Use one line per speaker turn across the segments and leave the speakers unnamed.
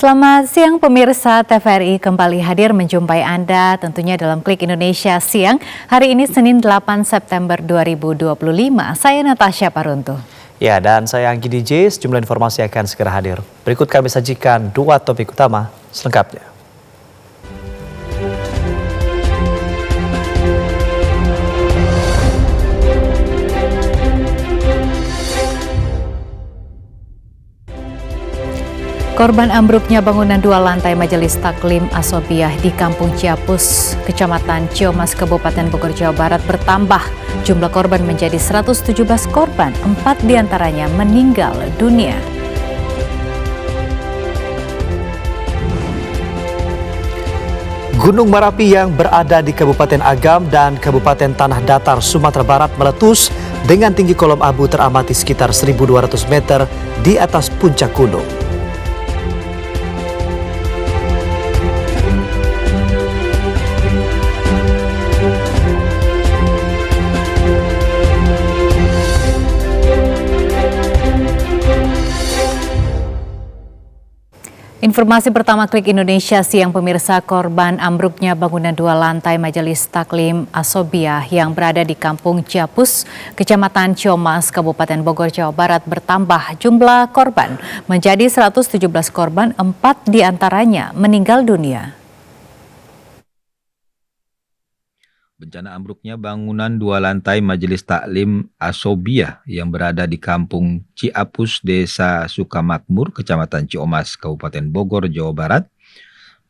Selamat siang pemirsa, TVRI kembali hadir menjumpai Anda tentunya dalam Klik Indonesia Siang. Hari ini Senin 8 September 2025. Saya Natasha Paruntu.
Ya, dan saya Anggi DJ. Sejumlah informasi akan segera hadir. Berikut kami sajikan dua topik utama selengkapnya.
Korban ambruknya bangunan 2 lantai Majelis Taklim Asobiah di Kampung Ciapus, Kecamatan Ciomas, Kabupaten Bogor, Jawa Barat bertambah. Jumlah korban menjadi 117 korban, 4 diantaranya meninggal dunia.
Gunung Merapi yang berada di Kabupaten Agam dan Kabupaten Tanah Datar, Sumatera Barat meletus dengan tinggi kolom abu teramati sekitar 1.200 meter di atas puncak gunung.
Informasi pertama Klik Indonesia Siang pemirsa, korban ambruknya bangunan 2 lantai Majelis Taklim Asobiah yang berada di Kampung Ciapus, Kecamatan Ciomas, Kabupaten Bogor, Jawa Barat bertambah. Jumlah korban menjadi 117 korban, 4 diantaranya meninggal dunia.
Bencana ambruknya bangunan 2 lantai Majelis Taklim Asobiah yang berada di Kampung Ciapus, Desa Sukamakmur, Kecamatan Ciomas, Kabupaten Bogor, Jawa Barat.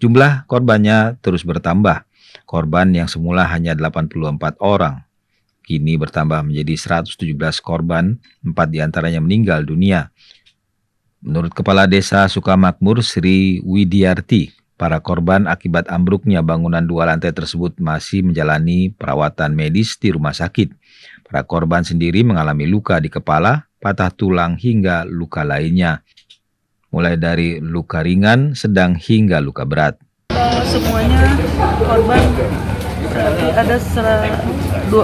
Jumlah korbannya terus bertambah. Korban yang semula hanya 84 orang, kini bertambah menjadi 117 korban, 4 diantaranya meninggal dunia. Menurut Kepala Desa Sukamakmur, Sri Widiarti, para korban akibat ambruknya bangunan 2 lantai tersebut masih menjalani perawatan medis di rumah sakit. Para korban sendiri mengalami luka di kepala, patah tulang hingga luka lainnya. Mulai dari luka ringan, sedang hingga luka berat.
Semuanya korban ada 117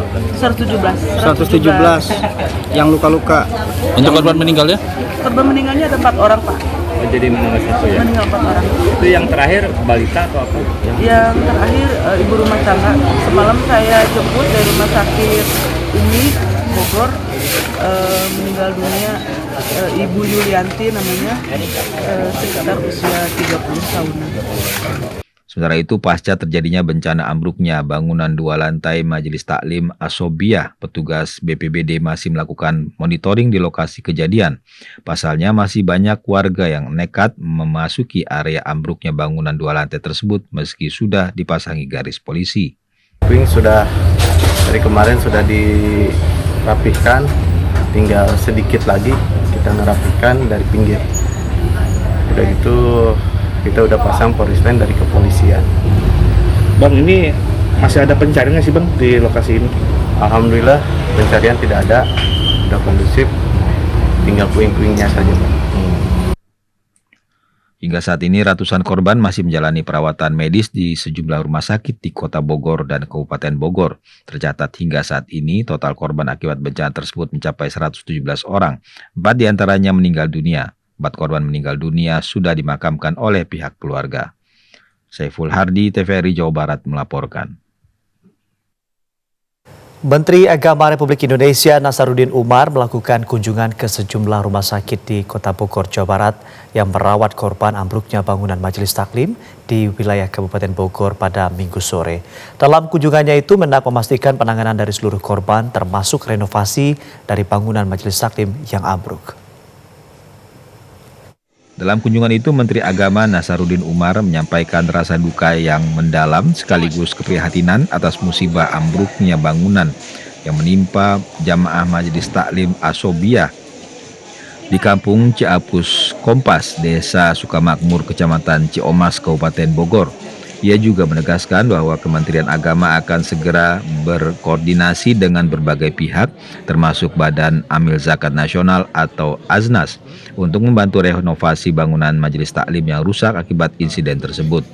yang luka-luka.
Untuk korban meninggalnya?
Korban meninggalnya ada 4 orang, Pak.
Jadi meninggal satu ya?
Meninggal 4 orang.
Itu yang terakhir balita atau apa?
Yang terakhir ibu rumah tangga. Semalam saya jemput dari rumah sakit Umi Bogor, meninggal dunia Ibu Yulianti namanya, sekitar usia 30 tahunan.
Sementara itu, pasca terjadinya bencana ambruknya bangunan 2 lantai Majelis Taklim Asobiah, petugas BPBD masih melakukan monitoring di lokasi kejadian. Pasalnya masih banyak warga yang nekat memasuki area ambruknya bangunan 2 lantai tersebut meski sudah dipasangi garis polisi.
Puing sudah dari kemarin sudah dirapihkan, tinggal sedikit lagi kita ngerapikan dari pinggir. Udah gitu kita udah pasang polis lain dari kepolisian.
Bang, ini masih ada pencarian nggak sih Bang di lokasi ini?
Alhamdulillah pencarian tidak ada, udah kondusif, tinggal puing-puingnya saja Bang.
Hingga saat ini ratusan korban masih menjalani perawatan medis di sejumlah rumah sakit di Kota Bogor dan Kabupaten Bogor. Tercatat hingga saat ini total korban akibat bencana tersebut mencapai 117 orang, 4 diantaranya meninggal dunia. 4 korban meninggal dunia sudah dimakamkan oleh pihak keluarga. Saiful Hardi, TVRI Jawa Barat melaporkan.
Menteri Agama Republik Indonesia Nasaruddin Umar melakukan kunjungan ke sejumlah rumah sakit di Kota Bogor, Jawa Barat yang merawat korban ambruknya bangunan Majelis Taklim di wilayah Kabupaten Bogor pada Minggu sore. Dalam kunjungannya itu, Mendak memastikan penanganan dari seluruh korban termasuk renovasi dari bangunan Majelis Taklim yang ambruk.
Dalam kunjungan itu, Menteri Agama Nasaruddin Umar menyampaikan rasa duka yang mendalam sekaligus keprihatinan atas musibah ambruknya bangunan yang menimpa jamaah Majelis Taklim Asobiah di Kampung Ciapus Kompas, Desa Sukamakmur, Kecamatan Ciomas, Kabupaten Bogor. Ia juga menegaskan bahwa Kementerian Agama akan segera berkoordinasi dengan berbagai pihak, termasuk Badan Amil Zakat Nasional atau Aznas, untuk membantu renovasi bangunan Majelis Taklim yang rusak akibat insiden tersebut.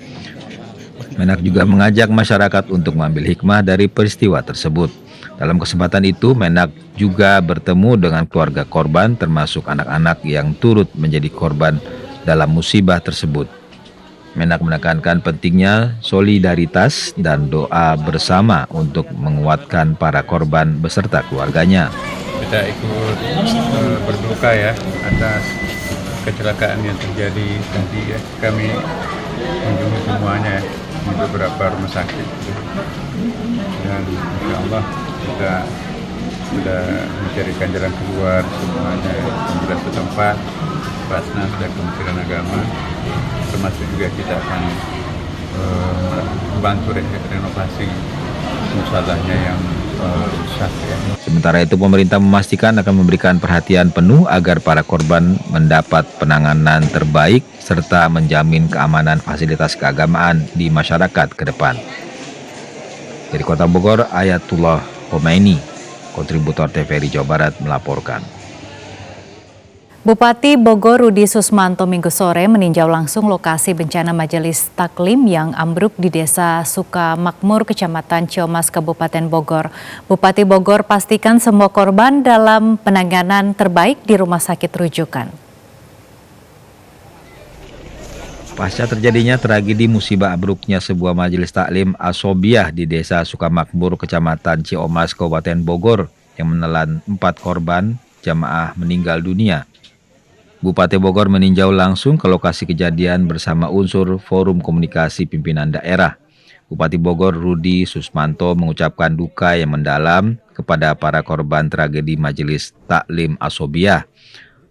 Menak juga mengajak masyarakat untuk mengambil hikmah dari peristiwa tersebut. Dalam kesempatan itu, Menak juga bertemu dengan keluarga korban, termasuk anak-anak yang turut menjadi korban dalam musibah tersebut. Menak menekankan pentingnya solidaritas dan doa bersama untuk menguatkan para korban beserta keluarganya.
Kita ikut berduka ya atas kecelakaan yang terjadi tadi ya. Kami kunjungi semuanya di beberapa rumah sakit dan insya Allah kita sudah mencarikan jalan keluar semuanya, pemerintah setempat, Basnas dan Kementerian Agama, termasuk juga kita akan membantu renovasi musallahnya yang rusak ya.
Sementara itu pemerintah memastikan akan memberikan perhatian penuh agar para korban mendapat penanganan terbaik serta menjamin keamanan fasilitas keagamaan di masyarakat ke depan. Dari Kota Bogor, Ayatullah Khomeini, kontributor TVRI Jawa Barat melaporkan.
Bupati Bogor Rudi Susmanto Minggu sore meninjau langsung lokasi bencana Majelis Taklim yang ambruk di Desa Sukamakmur, Kecamatan Ciomas, Kabupaten Bogor. Bupati Bogor pastikan semua korban dalam penanganan terbaik di rumah sakit rujukan.
Pasca terjadinya tragedi musibah ambruknya sebuah majelis taklim Asobiah di Desa Sukamakmur, Kecamatan Ciomas, Kabupaten Bogor yang menelan 4 korban jamaah meninggal dunia. Bupati Bogor meninjau langsung ke lokasi kejadian bersama unsur Forum Komunikasi Pimpinan Daerah. Bupati Bogor Rudi Susmanto mengucapkan duka yang mendalam kepada para korban tragedi Majelis Taklim Asobiah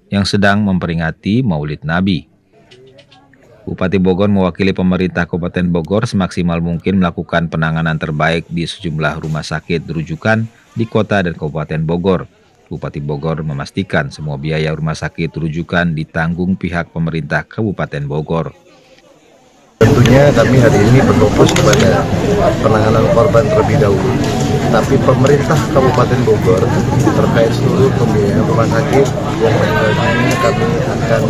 yang sedang memperingati Maulid Nabi. Bupati Bogor mewakili pemerintah Kabupaten Bogor semaksimal mungkin melakukan penanganan terbaik di sejumlah rumah sakit rujukan di kota dan Kabupaten Bogor. Bupati Bogor memastikan semua biaya rumah sakit rujukan ditanggung pihak pemerintah Kabupaten Bogor.
Tentunya kami hari ini berfokus kepada penanganan korban terlebih dahulu. Tapi pemerintah Kabupaten Bogor terkait seluruh pembiayaan rumah sakit yang meninggal dunia kami akan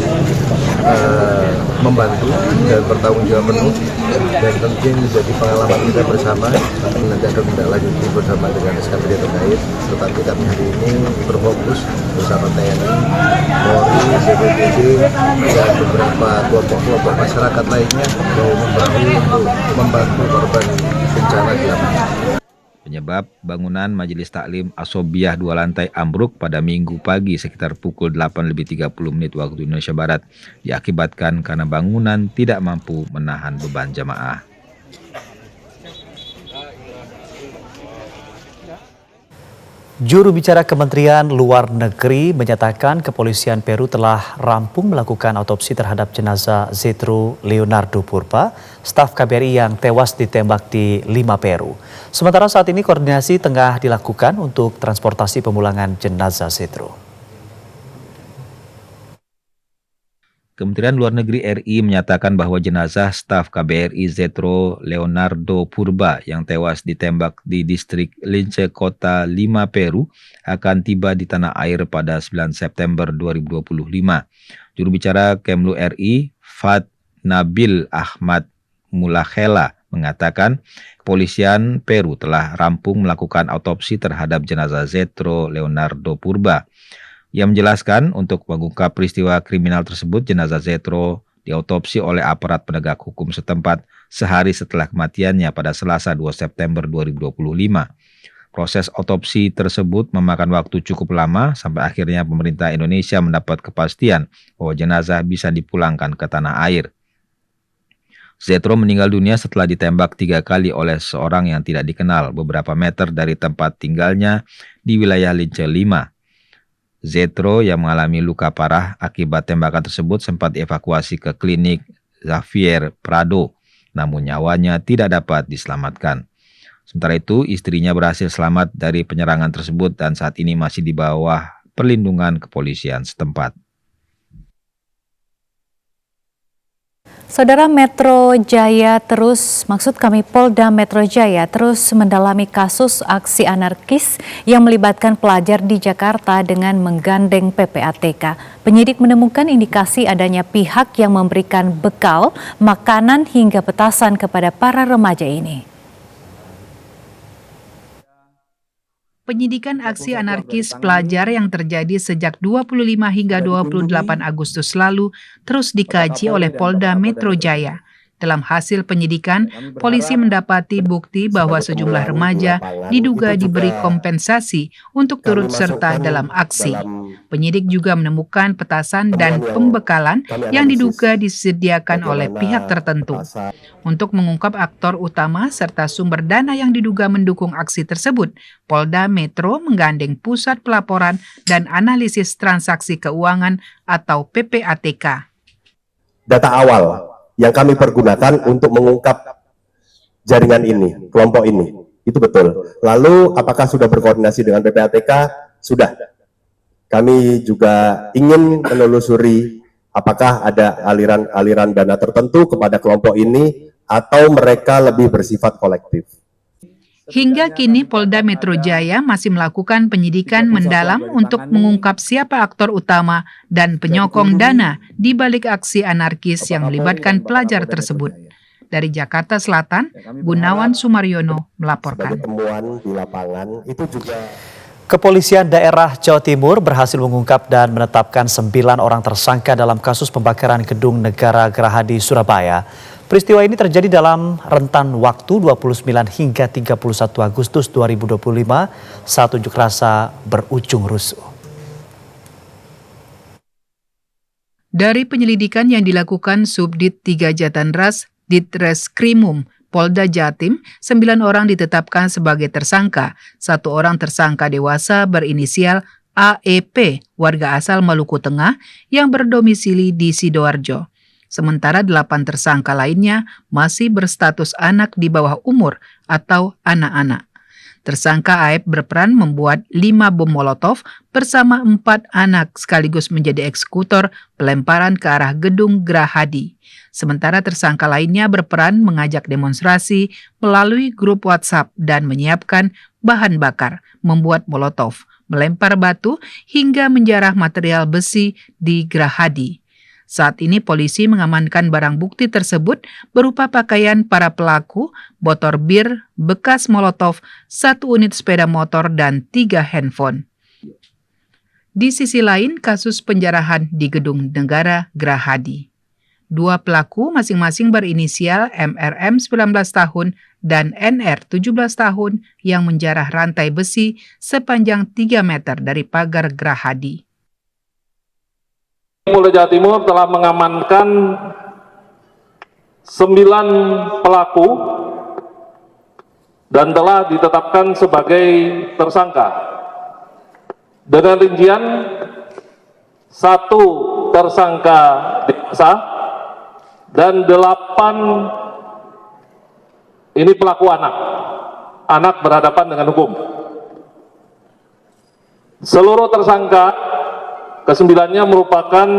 membantu dan bertanggung jawab penuh, dan tentunya menjadi pengalaman kita bersama. Nanti akan menindaklanjuti bersama dengan SKPD terkait. Tetapi kami hari ini berfokus bersama TNI, Polri, BPBD dan beberapa kelompok-kelompok masyarakat lainnya yang untuk membantu korban bencana di lapangan.
Penyebab bangunan Majelis Taklim Asobiah 2 lantai ambruk pada Minggu pagi sekitar pukul 8.30 waktu Indonesia Barat diakibatkan karena bangunan tidak mampu menahan beban jamaah.
Juru bicara Kementerian Luar Negeri menyatakan kepolisian Peru telah rampung melakukan autopsi terhadap jenazah Zetro Leonardo Purba, staf KBRI yang tewas ditembak di Lima, Peru. Sementara saat ini koordinasi tengah dilakukan untuk transportasi pemulangan jenazah Zetro.
Kementerian Luar Negeri RI menyatakan bahwa jenazah staf KBRI Zetro Leonardo Purba yang tewas ditembak di distrik Lince, Kota Lima, Peru akan tiba di tanah air pada 9 September 2025. Juru bicara Kemlu RI, Fat Nabil Ahmad Mulahela, mengatakan kepolisian Peru telah rampung melakukan autopsi terhadap jenazah Zetro Leonardo Purba. Ia menjelaskan untuk mengungkap peristiwa kriminal tersebut, jenazah Zetro diautopsi oleh aparat penegak hukum setempat sehari setelah kematiannya pada Selasa 2 September 2025. Proses autopsi tersebut memakan waktu cukup lama sampai akhirnya pemerintah Indonesia mendapat kepastian bahwa jenazah bisa dipulangkan ke tanah air. Zetro meninggal dunia setelah ditembak 3 kali oleh seorang yang tidak dikenal beberapa meter dari tempat tinggalnya di wilayah Lince 5. Zetro yang mengalami luka parah akibat tembakan tersebut sempat dievakuasi ke klinik Xavier Prado, namun nyawanya tidak dapat diselamatkan. Sementara itu, istrinya berhasil selamat dari penyerangan tersebut dan saat ini masih di bawah perlindungan kepolisian setempat.
Saudara Polda Metro Jaya terus mendalami kasus aksi anarkis yang melibatkan pelajar di Jakarta dengan menggandeng PPATK. Penyidik menemukan indikasi adanya pihak yang memberikan bekal, makanan hingga petasan kepada para remaja ini.
Penyidikan aksi anarkis pelajar yang terjadi sejak 25 hingga 28 Agustus lalu terus dikaji oleh Polda Metro Jaya. Dalam hasil penyidikan, polisi mendapati bukti bahwa sejumlah remaja diduga diberi kompensasi untuk turut serta dalam aksi. Penyidik juga menemukan petasan dan pembekalan yang diduga disediakan oleh pihak tertentu. Untuk mengungkap aktor utama serta sumber dana yang diduga mendukung aksi tersebut, Polda Metro menggandeng Pusat Pelaporan dan Analisis Transaksi Keuangan atau PPATK.
Data awal yang kami pergunakan untuk mengungkap jaringan ini, kelompok ini, itu betul. Lalu apakah sudah berkoordinasi dengan PPATK? Sudah. Kami juga ingin menelusuri apakah ada aliran dana tertentu kepada kelompok ini atau mereka lebih bersifat kolektif.
Hingga kini Polda Metro Jaya masih melakukan penyidikan mendalam untuk mengungkap siapa aktor utama dan penyokong dana di balik aksi anarkis yang melibatkan pelajar tersebut. Dari Jakarta Selatan, Gunawan Sumaryono melaporkan.
Temuan di lapangan itu juga.
Kepolisian daerah Jawa Timur berhasil mengungkap dan menetapkan 9 orang tersangka dalam kasus pembakaran gedung Negara Gerahadi Surabaya. Peristiwa ini terjadi dalam rentan waktu 29 hingga 31 Agustus 2025 saat unjuk rasa berujung rusuh.
Dari penyelidikan yang dilakukan Subdit 3 Jatanras Ditreskrimum Polda Jatim, 9 orang ditetapkan sebagai tersangka. 1 orang tersangka dewasa berinisial AEP, warga asal Maluku Tengah yang berdomisili di Sidoarjo. Sementara 8 tersangka lainnya masih berstatus anak di bawah umur atau anak-anak. Tersangka AEP berperan membuat 5 bom molotov bersama 4 anak sekaligus menjadi eksekutor pelemparan ke arah gedung Gerahadi. Sementara tersangka lainnya berperan mengajak demonstrasi melalui grup WhatsApp dan menyiapkan bahan bakar, membuat molotov, melempar batu hingga menjarah material besi di Gerahadi. Saat ini polisi mengamankan barang bukti tersebut berupa pakaian para pelaku, botol bir, bekas molotov, 1 unit sepeda motor, dan 3 handphone. Di sisi lain, kasus penjarahan di Gedung Negara Gerahadi. 2 pelaku masing-masing berinisial MRM 19 tahun dan NR 17 tahun yang menjarah rantai besi sepanjang 3 meter dari pagar Gerahadi.
Polda Jawa Timur telah mengamankan 9 pelaku dan telah ditetapkan sebagai tersangka. Dengan rincian 1 tersangka dewasa dan 8 ini pelaku anak berhadapan dengan hukum. Seluruh tersangka ke-9-nya merupakan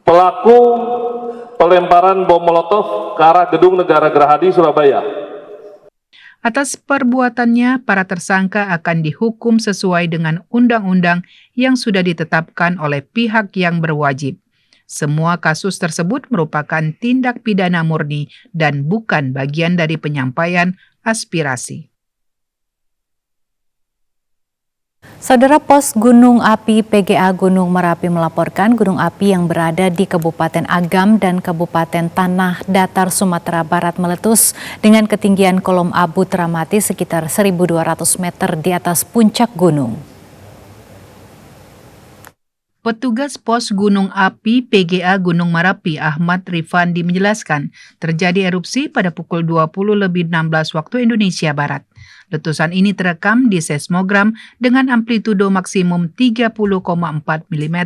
pelaku pelemparan bom molotov ke arah Gedung Negara Gerahadi, Surabaya.
Atas perbuatannya, para tersangka akan dihukum sesuai dengan undang-undang yang sudah ditetapkan oleh pihak yang berwajib. Semua kasus tersebut merupakan tindak pidana murni dan bukan bagian dari penyampaian aspirasi.
Saudara, Pos Gunung Api PGA Gunung Merapi melaporkan gunung api yang berada di Kabupaten Agam dan Kabupaten Tanah Datar Sumatera Barat meletus dengan ketinggian kolom abu teramati sekitar 1.200 meter di atas puncak gunung.
Petugas Pos Gunung Api PGA Gunung Merapi Ahmad Rifandi menjelaskan terjadi erupsi pada pukul 20.16 waktu Indonesia Barat. Letusan ini terekam di seismogram dengan amplitudo maksimum 30,4 mm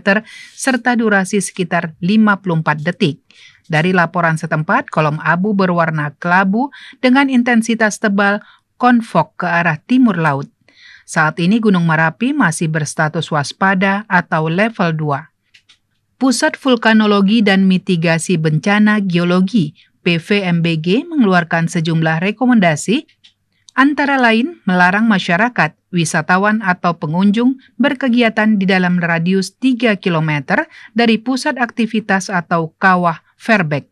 serta durasi sekitar 54 detik. Dari laporan setempat, kolom abu berwarna kelabu dengan intensitas tebal konvok ke arah timur laut. Saat ini Gunung Merapi masih berstatus waspada atau level 2. Pusat Vulkanologi dan Mitigasi Bencana Geologi (PVMBG) mengeluarkan sejumlah rekomendasi, antara lain melarang masyarakat, wisatawan atau pengunjung berkegiatan di dalam radius 3 km dari pusat aktivitas atau kawah Fairbank.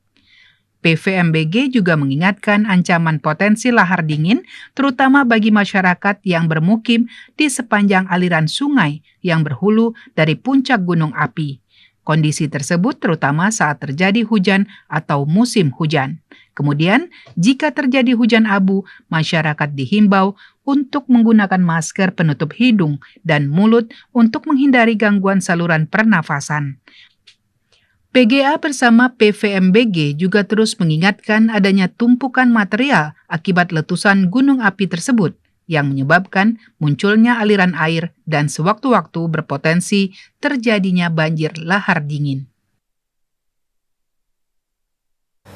PVMBG juga mengingatkan ancaman potensi lahar dingin, terutama bagi masyarakat yang bermukim di sepanjang aliran sungai yang berhulu dari puncak gunung api. Kondisi tersebut terutama saat terjadi hujan atau musim hujan. Kemudian, jika terjadi hujan abu, masyarakat dihimbau untuk menggunakan masker penutup hidung dan mulut untuk menghindari gangguan saluran pernafasan. PGA bersama PVMBG juga terus mengingatkan adanya tumpukan material akibat letusan gunung api tersebut yang menyebabkan munculnya aliran air dan sewaktu-waktu berpotensi terjadinya banjir lahar dingin.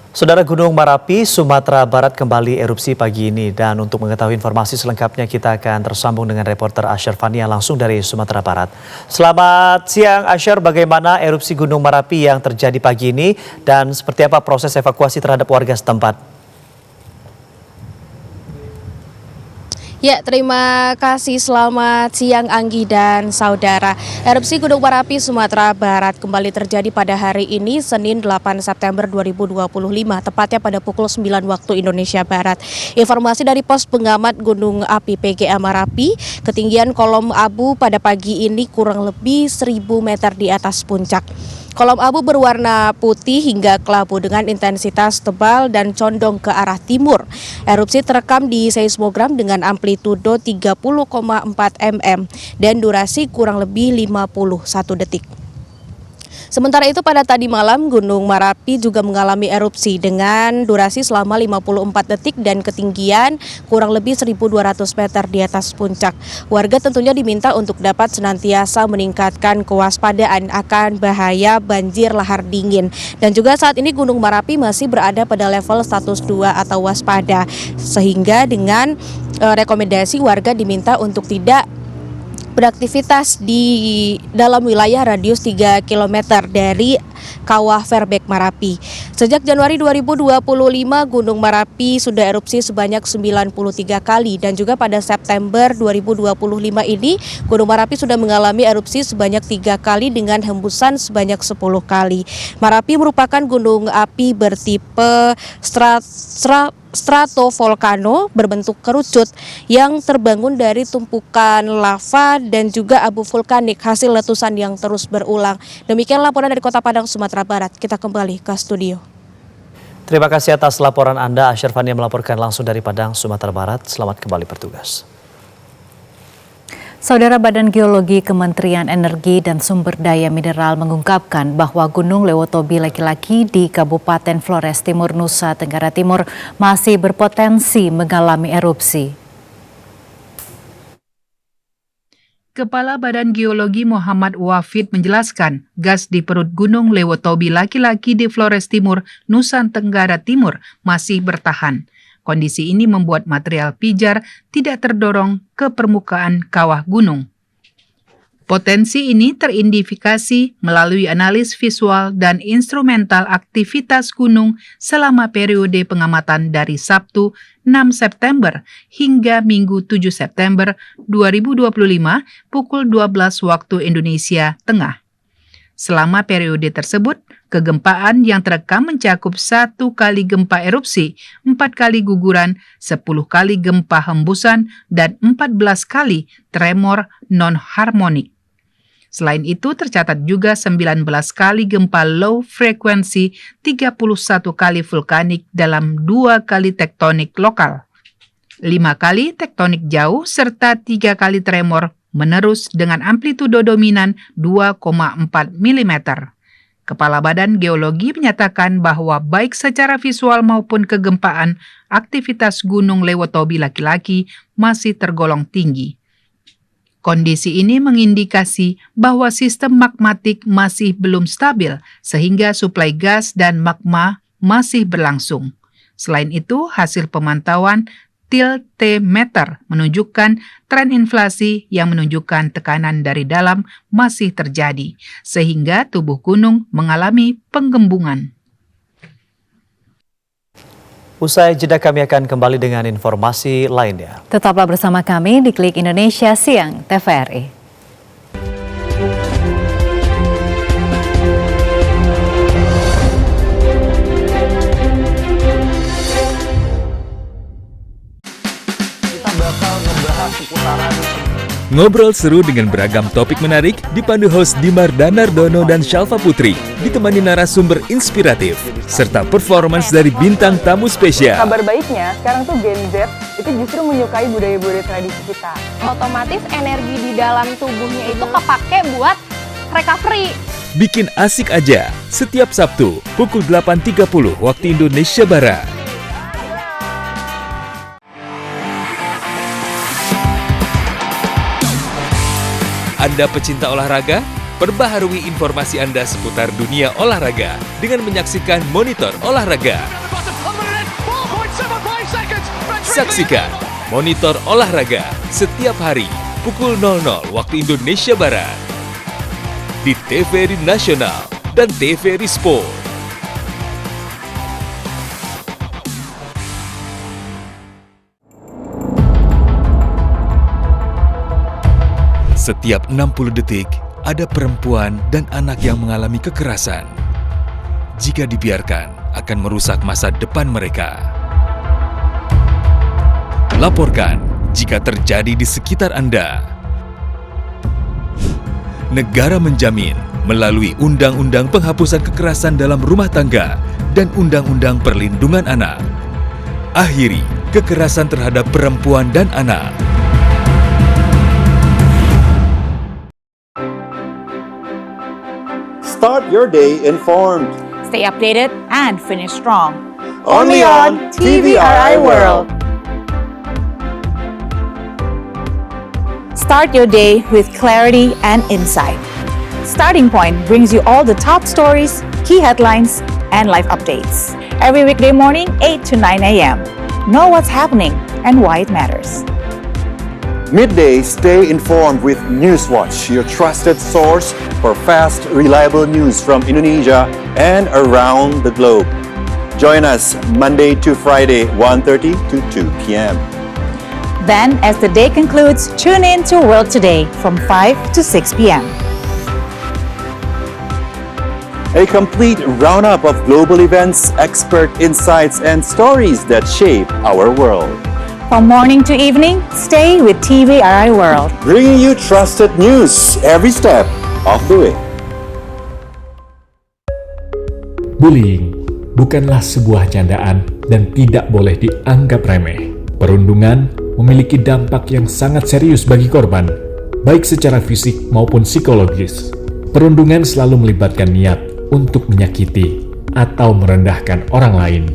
Saudara, Gunung Merapi, Sumatera Barat kembali erupsi pagi ini, dan untuk mengetahui informasi selengkapnya kita akan tersambung dengan reporter Asyar Fania langsung dari Sumatera Barat. Selamat siang Asyar, bagaimana erupsi Gunung Merapi yang terjadi pagi ini dan seperti apa proses evakuasi terhadap warga setempat?
Ya, terima kasih. Selamat siang Anggi dan saudara. Erupsi Gunung Merapi Sumatera Barat kembali terjadi pada hari ini, Senin 8 September 2025, tepatnya pada pukul 9 waktu Indonesia Barat. Informasi dari pos pengamat Gunung Api PGA Merapi, ketinggian kolom abu pada pagi ini kurang lebih 1000 meter di atas puncak. Kolom abu berwarna putih hingga kelabu dengan intensitas tebal dan condong ke arah timur. Erupsi terekam di seismogram dengan amplitudo 30,4 mm dan durasi kurang lebih 51 detik. Sementara itu pada tadi malam Gunung Merapi juga mengalami erupsi dengan durasi selama 54 detik dan ketinggian kurang lebih 1.200 meter di atas puncak. Warga tentunya diminta untuk dapat senantiasa meningkatkan kewaspadaan akan bahaya banjir lahar dingin. Dan juga saat ini Gunung Merapi masih berada pada level status 2 atau waspada. Sehingga dengan rekomendasi warga diminta untuk tidak beraktivitas di dalam wilayah radius 3 km dari Kawah Verbek Merapi. Sejak Januari 2025, Gunung Merapi sudah erupsi sebanyak 93 kali dan juga pada September 2025 ini Gunung Merapi sudah mengalami erupsi sebanyak 3 kali dengan hembusan sebanyak 10 kali. Merapi merupakan gunung api bertipe stratovolcano berbentuk kerucut yang terbangun dari tumpukan lava dan juga abu vulkanik hasil letusan yang terus berulang. Demikian laporan dari Kota Padang, Sumatera Barat. Kita kembali ke studio.
Terima kasih atas laporan Anda, Asyar Fania melaporkan langsung dari Padang, Sumatera Barat. Selamat kembali bertugas.
Saudara, Badan Geologi Kementerian Energi dan Sumber Daya Mineral mengungkapkan bahwa Gunung Lewotobi laki-laki di Kabupaten Flores Timur, Nusa Tenggara Timur masih berpotensi mengalami erupsi.
Kepala Badan Geologi Muhammad Wafid menjelaskan, gas di perut Gunung Lewotobi laki-laki di Flores Timur, Nusa Tenggara Timur masih bertahan. Kondisi ini membuat material pijar tidak terdorong ke permukaan kawah gunung. Potensi ini teridentifikasi melalui analis visual dan instrumental aktivitas gunung selama periode pengamatan dari Sabtu 6 September hingga Minggu 7 September 2025 pukul 12 waktu Indonesia Tengah. Selama periode tersebut, kegempaan yang terekam mencakup 1 kali gempa erupsi, 4 kali guguran, 10 kali gempa hembusan, dan 14 kali tremor non-harmonik. Selain itu, tercatat juga 19 kali gempa low frekuensi, 31 kali vulkanik dalam 2 kali tektonik lokal, 5 kali tektonik jauh, serta 3 kali tremor menerus dengan amplitudo dominan 2,4 mm. Kepala Badan Geologi menyatakan bahwa baik secara visual maupun kegempaan, aktivitas Gunung Lewotobi laki-laki masih tergolong tinggi. Kondisi ini mengindikasi bahwa sistem magmatik masih belum stabil sehingga suplai gas dan magma masih berlangsung. Selain itu, hasil pemantauan tiltemeter menunjukkan tren inflasi yang menunjukkan tekanan dari dalam masih terjadi, sehingga tubuh gunung mengalami penggembungan.
Usai jeda kami akan kembali dengan informasi lainnya.
Tetaplah bersama kami di Klik Indonesia Siang TVRI.
Kita bakal ngebahas seputaran
Ngobrol seru dengan beragam topik menarik dipandu host Dimar Danardono dan Shalva Putri, ditemani narasumber inspiratif, serta performance dari bintang tamu spesial.
Kabar baiknya, sekarang tuh Gen Z itu justru menyukai budaya-budaya tradisi kita.
Otomatis energi di dalam tubuhnya itu kepake buat recovery.
Bikin asik aja, setiap Sabtu pukul 8.30 waktu Indonesia Barat. Anda pecinta olahraga? Perbaharui informasi Anda seputar dunia olahraga dengan menyaksikan Monitor Olahraga. Saksikan Monitor Olahraga setiap hari pukul 00 waktu Indonesia Barat di TVRI Nasional dan TVRI Sport. Setiap 60 detik, ada perempuan dan anak yang mengalami kekerasan. Jika dibiarkan, akan merusak masa depan mereka. Laporkan jika terjadi di sekitar Anda. Negara menjamin melalui Undang-Undang Penghapusan Kekerasan dalam Rumah Tangga dan Undang-Undang Perlindungan Anak. Akhiri kekerasan terhadap perempuan dan anak.
Start your day informed.
Stay updated and finish strong.
Only on TVRI World.
Start your day with clarity and insight. Starting Point brings you all the top stories, key headlines, and live updates. Every weekday morning, 8 to 9 a.m. Know what's happening and why it matters.
Midday, stay informed with Newswatch, your trusted source for fast, reliable news from Indonesia and around the globe. Join us Monday to Friday, 1:30 to 2 p.m.
Then, as the day concludes, tune in to World Today from 5 to 6 p.m.
A complete roundup of global events, expert insights, and stories that shape our world.
From morning to evening, stay with TVRI World.
Bringing you trusted news every step of the way.
Bullying bukanlah sebuah candaan dan tidak boleh dianggap remeh. Perundungan memiliki dampak yang sangat serius bagi korban, baik secara fisik maupun psikologis. Perundungan selalu melibatkan niat untuk menyakiti atau merendahkan orang lain.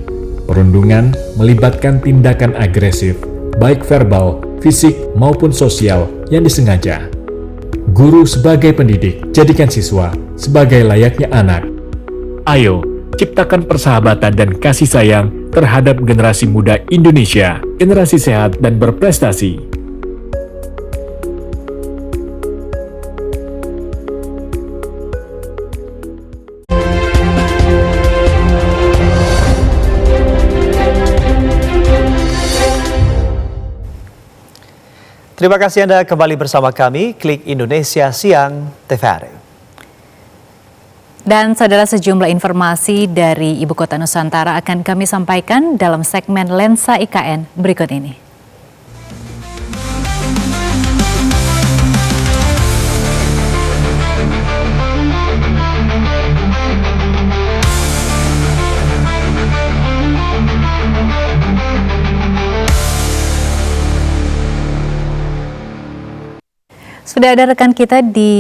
Perundungan melibatkan tindakan agresif, baik verbal, fisik, maupun sosial yang disengaja. Guru sebagai pendidik, jadikan siswa sebagai layaknya anak. Ayo, ciptakan persahabatan dan kasih sayang terhadap generasi muda Indonesia, generasi sehat dan berprestasi.
Terima kasih Anda kembali bersama kami, Klik Indonesia Siang TVRI. Dan saudara, sejumlah informasi dari Ibu Kota Nusantara akan kami sampaikan dalam segmen Lensa IKN berikut ini. Sudah ada rekan kita di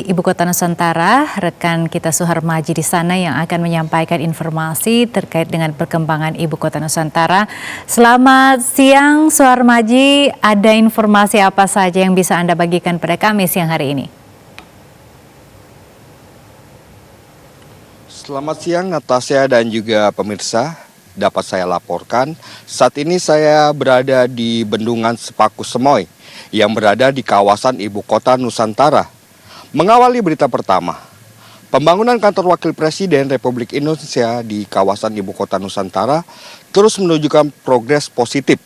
Ibu Kota Nusantara, rekan kita Suharmaji di sana yang akan menyampaikan informasi terkait dengan perkembangan Ibu Kota Nusantara. Selamat siang Suharmaji, ada informasi apa saja yang bisa Anda bagikan pada kami siang hari ini?
Selamat siang Natasha dan juga pemirsa, dapat saya laporkan saat ini saya berada di Bendungan Sepaku Semoy yang berada di kawasan Ibu Kota Nusantara. Mengawali berita pertama, pembangunan kantor Wakil Presiden Republik Indonesia di kawasan Ibu Kota Nusantara terus menunjukkan progres positif.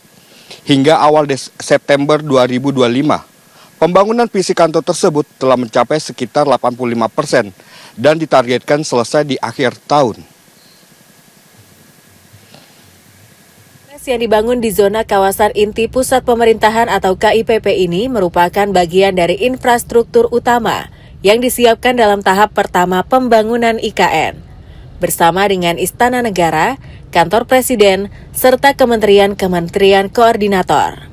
Hingga awal September 2025, pembangunan fisik kantor tersebut telah mencapai sekitar 85% dan ditargetkan selesai di akhir tahun.
Yang dibangun di zona kawasan inti pusat pemerintahan atau KIPP ini merupakan bagian dari infrastruktur utama yang disiapkan dalam tahap pertama pembangunan IKN. Bersama dengan Istana Negara, Kantor Presiden, serta Kementerian Koordinator.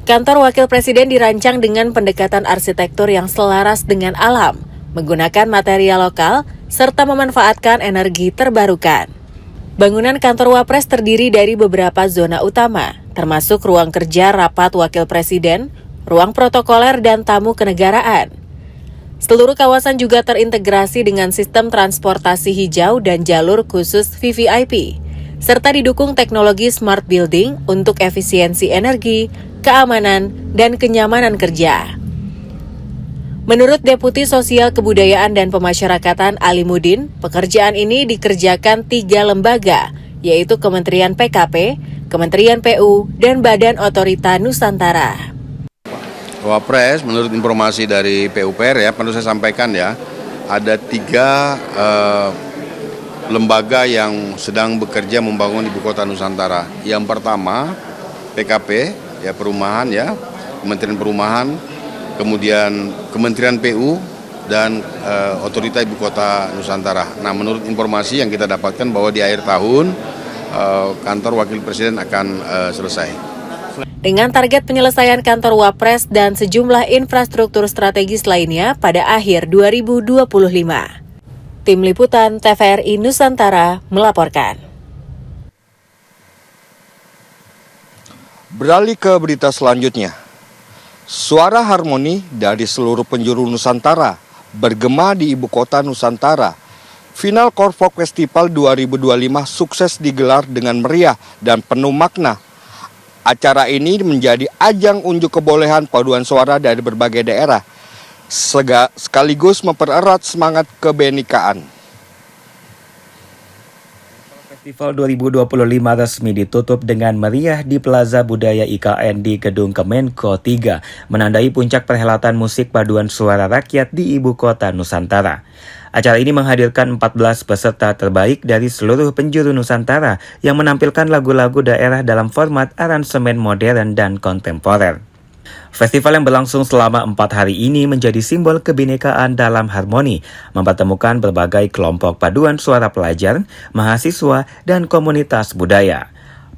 Kantor Wakil Presiden dirancang dengan pendekatan arsitektur yang selaras dengan alam, menggunakan material lokal, serta memanfaatkan energi terbarukan. Bangunan kantor Wapres terdiri dari beberapa zona utama, termasuk ruang kerja rapat Wakil Presiden, ruang protokoler, dan tamu kenegaraan. Seluruh kawasan juga terintegrasi dengan sistem transportasi hijau dan jalur khusus VVIP, serta didukung teknologi smart building untuk efisiensi energi, keamanan, dan kenyamanan kerja. Menurut Deputi Sosial Kebudayaan dan Pemasyarakatan Alimudin, pekerjaan ini dikerjakan 3 lembaga, yaitu Kementerian PKP, Kementerian PU, dan Badan Otorita Nusantara.
Wapres, menurut informasi dari PUPR ya, perlu saya sampaikan ya, ada 3 lembaga yang sedang bekerja membangun Ibu Kota Nusantara. Yang pertama, PKP, ya perumahan ya, Kementerian Perumahan, kemudian Kementerian PU, dan Otorita Ibu Kota Nusantara. Nah, menurut informasi yang kita dapatkan bahwa di akhir tahun kantor Wakil Presiden akan selesai.
Dengan target penyelesaian kantor Wapres dan sejumlah infrastruktur strategis lainnya pada akhir 2025. Tim Liputan TVRI Nusantara melaporkan.
Beralih ke berita selanjutnya. Suara harmoni dari seluruh penjuru Nusantara bergema di Ibu Kota Nusantara. Final Korfok Festival 2025 sukses digelar dengan meriah dan penuh makna. Acara ini menjadi ajang unjuk kebolehan paduan suara dari berbagai daerah, sekaligus mempererat semangat kebenekaan.
Festival 2025 resmi ditutup dengan meriah di Plaza Budaya IKN di Gedung Kemenko 3, menandai puncak perhelatan musik paduan suara rakyat di Ibu Kota Nusantara. Acara ini menghadirkan 14 peserta terbaik dari seluruh penjuru Nusantara yang menampilkan lagu-lagu daerah dalam format aransemen modern dan kontemporer. Festival yang berlangsung selama 4 hari ini menjadi simbol kebinekaan dalam harmoni, mempertemukan berbagai kelompok paduan suara pelajar, mahasiswa, dan komunitas budaya.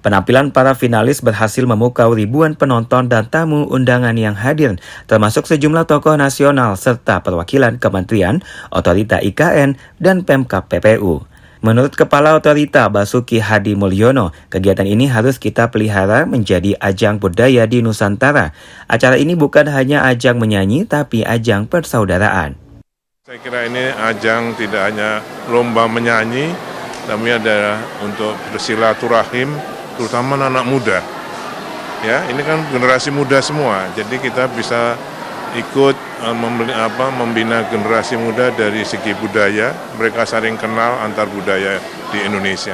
Penampilan para finalis berhasil memukau ribuan penonton dan tamu undangan yang hadir, termasuk sejumlah tokoh nasional serta perwakilan kementerian, otorita IKN, dan Pemkab PPU. Menurut Kepala Otorita Basuki Hadi Mulyono, kegiatan ini harus kita pelihara menjadi ajang budaya di Nusantara. Acara ini bukan hanya ajang menyanyi, tapi ajang persaudaraan.
Saya kira ini ajang tidak hanya lomba menyanyi, tapi adalah untuk bersilaturahim, terutama anak muda. Ya, ini kan generasi muda semua, jadi kita bisa ikut membina generasi muda dari segi budaya, mereka saling kenal antar budaya di Indonesia.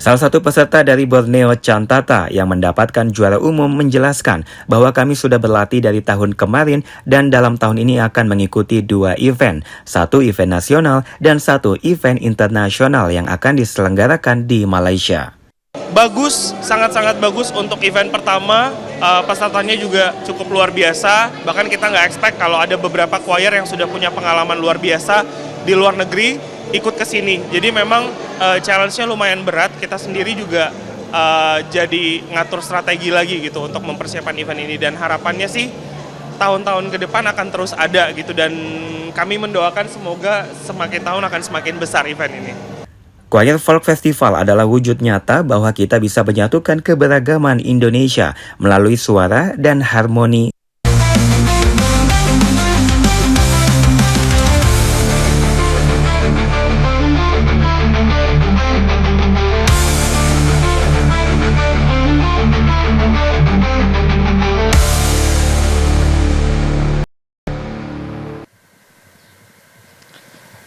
Salah satu peserta dari Borneo, Cantata, yang mendapatkan juara umum menjelaskan bahwa kami sudah berlatih dari tahun kemarin dan dalam tahun ini akan mengikuti 2 event, 1 event nasional dan 1 event internasional yang akan diselenggarakan di Malaysia.
Bagus, sangat-sangat bagus untuk event pertama, pesertanya juga cukup luar biasa, bahkan kita nggak expect kalau ada beberapa choir yang sudah punya pengalaman luar biasa di luar negeri ikut ke sini. Jadi memang challenge-nya lumayan berat, kita sendiri juga jadi ngatur strategi lagi gitu untuk mempersiapkan event ini, dan harapannya sih tahun-tahun ke depan akan terus ada gitu, dan kami mendoakan semoga semakin tahun akan semakin besar event ini.
Choir Folk Festival adalah wujud nyata bahwa kita bisa menyatukan keberagaman Indonesia melalui suara dan harmoni.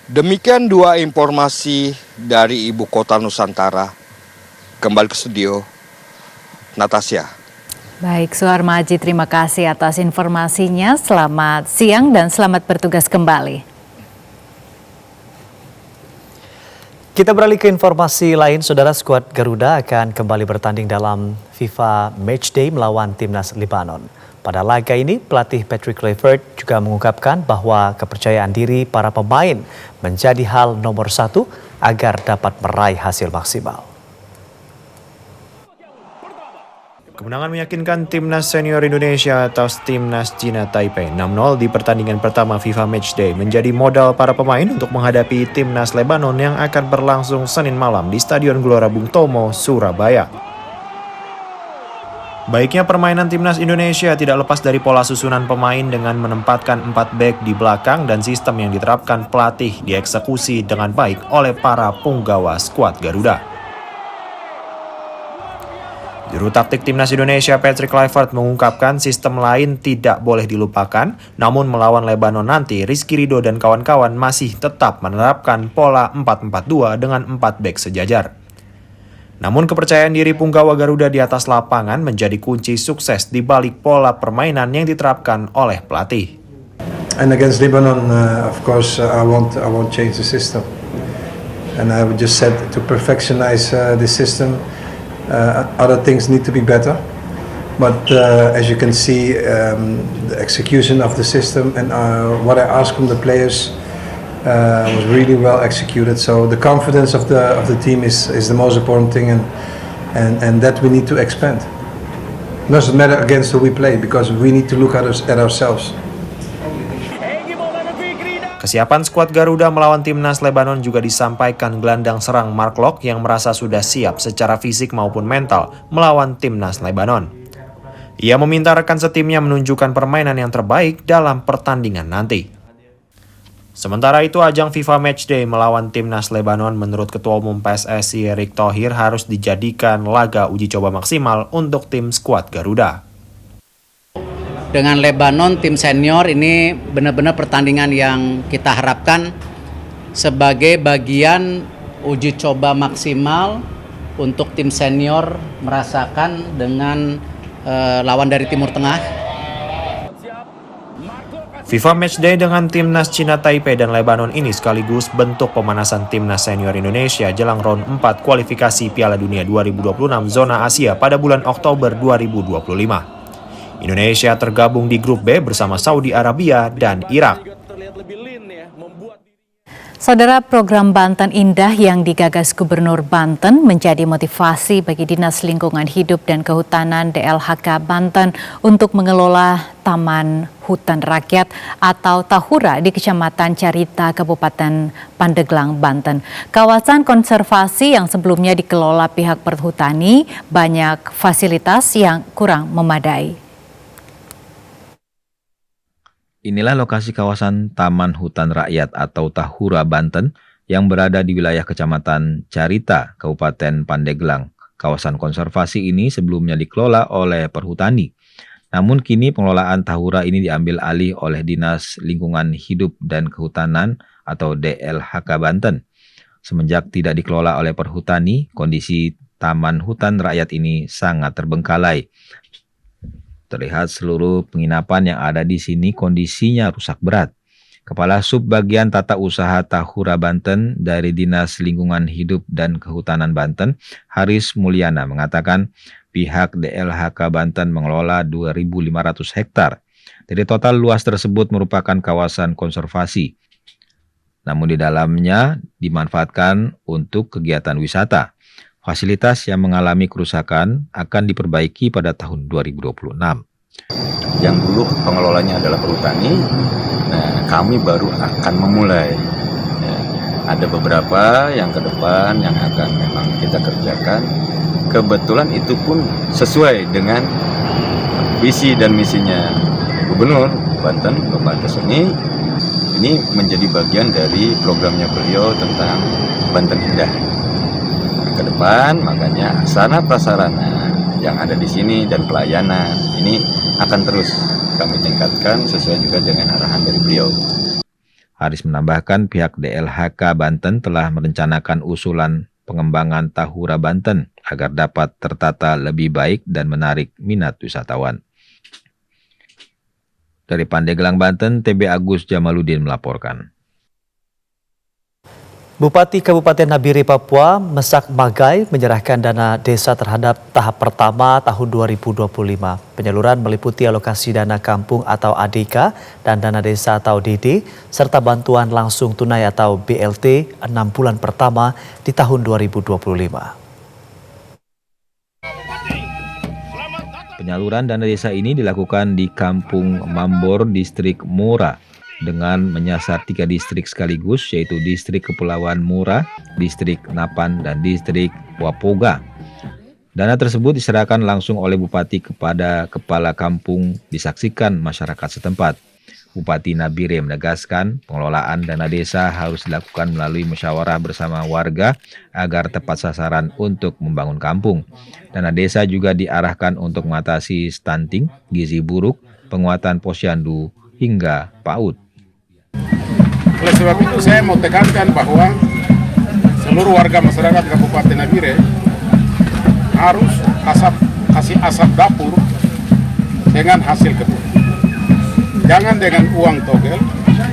Demikian 2 informasi dari Ibu Kota Nusantara. Kembali ke studio, Natasha.
Baik, Suharmaji, terima kasih atas informasinya. Selamat siang dan selamat bertugas kembali.
Kita beralih ke informasi lain, Saudara. Skuad Garuda akan kembali bertanding dalam FIFA Matchday melawan Timnas Lebanon. Pada laga ini, pelatih Patrick Kluivert juga mengungkapkan bahwa kepercayaan diri para pemain menjadi hal nomor satu agar dapat meraih hasil maksimal.
Kemenangan meyakinkan Timnas Senior Indonesia atas Timnas Cina Taipei 6-0 di pertandingan pertama FIFA Matchday menjadi modal para pemain untuk menghadapi Timnas Lebanon yang akan berlangsung Senin malam di Stadion Gelora Bung Tomo, Surabaya. Baiknya permainan Timnas Indonesia tidak lepas dari pola susunan pemain dengan menempatkan 4 bek di belakang dan sistem yang diterapkan pelatih dieksekusi dengan baik oleh para punggawa skuad Garuda. Juru taktik Timnas Indonesia Patrick Kluivert mengungkapkan sistem lain tidak boleh dilupakan, namun melawan Lebanon nanti Rizky Ridho dan kawan-kawan masih tetap menerapkan pola 4-4-2 dengan 4 bek sejajar. Namun kepercayaan diri punggawa Garuda di atas lapangan menjadi kunci sukses di balik pola permainan yang diterapkan oleh pelatih.
And against Lebanon, of course, I won't change the system. And I would just said to perfectionize the system. Other things need to be better, but as you can see, the execution of the system and what I asked from the players was really well executed. So the confidence of the team is the most important thing, and that we need to expand. It doesn't matter against who we play because we need to look at ourselves.
Kesiapan skuad Garuda melawan Timnas Lebanon juga disampaikan gelandang serang Mark Locke yang merasa sudah siap secara fisik maupun mental melawan Timnas Lebanon. Ia meminta rekan setimnya menunjukkan permainan yang terbaik dalam pertandingan nanti. Sementara itu, ajang FIFA Matchday melawan Timnas Lebanon menurut Ketua Umum PSSI Erick Thohir harus dijadikan laga uji coba maksimal untuk tim skuad Garuda.
Dengan Lebanon, tim senior ini benar-benar pertandingan yang kita harapkan sebagai bagian uji coba maksimal untuk tim senior merasakan dengan lawan dari Timur Tengah.
FIFA Matchday dengan Timnas Cina Taipei dan Lebanon ini sekaligus bentuk pemanasan Timnas Senior Indonesia jelang round 4 kualifikasi Piala Dunia 2026 zona Asia pada bulan Oktober 2025. Indonesia tergabung di grup B bersama Saudi Arabia dan Irak.
Saudara, program Banten Indah yang digagas Gubernur Banten menjadi motivasi bagi Dinas Lingkungan Hidup dan Kehutanan DLHK Banten untuk mengelola Taman Hutan Rakyat atau Tahura di Kecamatan Carita, Kabupaten Pandeglang, Banten. Kawasan konservasi yang sebelumnya dikelola pihak perhutani banyak fasilitas yang kurang memadai.
Inilah lokasi kawasan Taman Hutan Rakyat atau Tahura Banten yang berada di wilayah Kecamatan Carita, Kabupaten Pandeglang. Kawasan konservasi ini sebelumnya dikelola oleh perhutani. Namun kini pengelolaan Tahura ini diambil alih oleh Dinas Lingkungan Hidup dan Kehutanan atau DLHK Banten. Semenjak tidak dikelola oleh perhutani, kondisi Taman Hutan Rakyat ini sangat terbengkalai. Terlihat seluruh penginapan yang ada di sini kondisinya rusak berat. Kepala Subbagian Tata Usaha Tahura Banten dari Dinas Lingkungan Hidup dan Kehutanan Banten, Haris Mulyana, mengatakan pihak DLHK Banten mengelola 2.500 hektar. Dari total luas tersebut merupakan kawasan konservasi. Namun di dalamnya dimanfaatkan untuk kegiatan wisata. Fasilitas yang mengalami kerusakan akan diperbaiki pada tahun 2026.
Yang dulu pengelolanya adalah perhutani, kami baru akan memulai. Ada beberapa yang ke depan yang akan memang kita kerjakan. Kebetulan itu pun sesuai dengan visi dan misinya Gubernur Banten, Bapak Antasoni. Ini menjadi bagian dari programnya beliau tentang Banten Indah. Ke depan, makanya sarana prasarana yang ada di sini dan pelayanan ini akan terus kami tingkatkan sesuai juga dengan arahan dari beliau.
Haris menambahkan pihak DLHK Banten telah merencanakan usulan pengembangan Tahura Banten agar dapat tertata lebih baik dan menarik minat wisatawan. Dari Pandeglang, Banten, TB Agus Jamaluddin melaporkan.
Bupati Kabupaten Nabire, Papua, Mesak Magai menyerahkan dana desa terhadap tahap pertama tahun 2025. Penyaluran meliputi alokasi dana kampung atau ADK dan dana desa atau DD, serta bantuan langsung tunai atau BLT 6 bulan pertama di tahun 2025.
Penyaluran dana desa ini dilakukan di Kampung Mambor, Distrik Mora, dengan menyasar 3 distrik sekaligus, yaitu Distrik Kepulauan Mora, Distrik Napan, dan Distrik Wapoga. Dana tersebut diserahkan langsung oleh Bupati kepada Kepala Kampung, disaksikan masyarakat setempat. Bupati Nabire menegaskan pengelolaan dana desa harus dilakukan melalui musyawarah bersama warga agar tepat sasaran untuk membangun kampung. Dana desa juga diarahkan untuk mengatasi stunting, gizi buruk, penguatan posyandu, hingga PAUD.
Oleh sebab itu saya mau tekankan bahwa seluruh warga masyarakat Kabupaten Nabire harus kasih asap dapur dengan hasil kebun. Jangan dengan uang togel,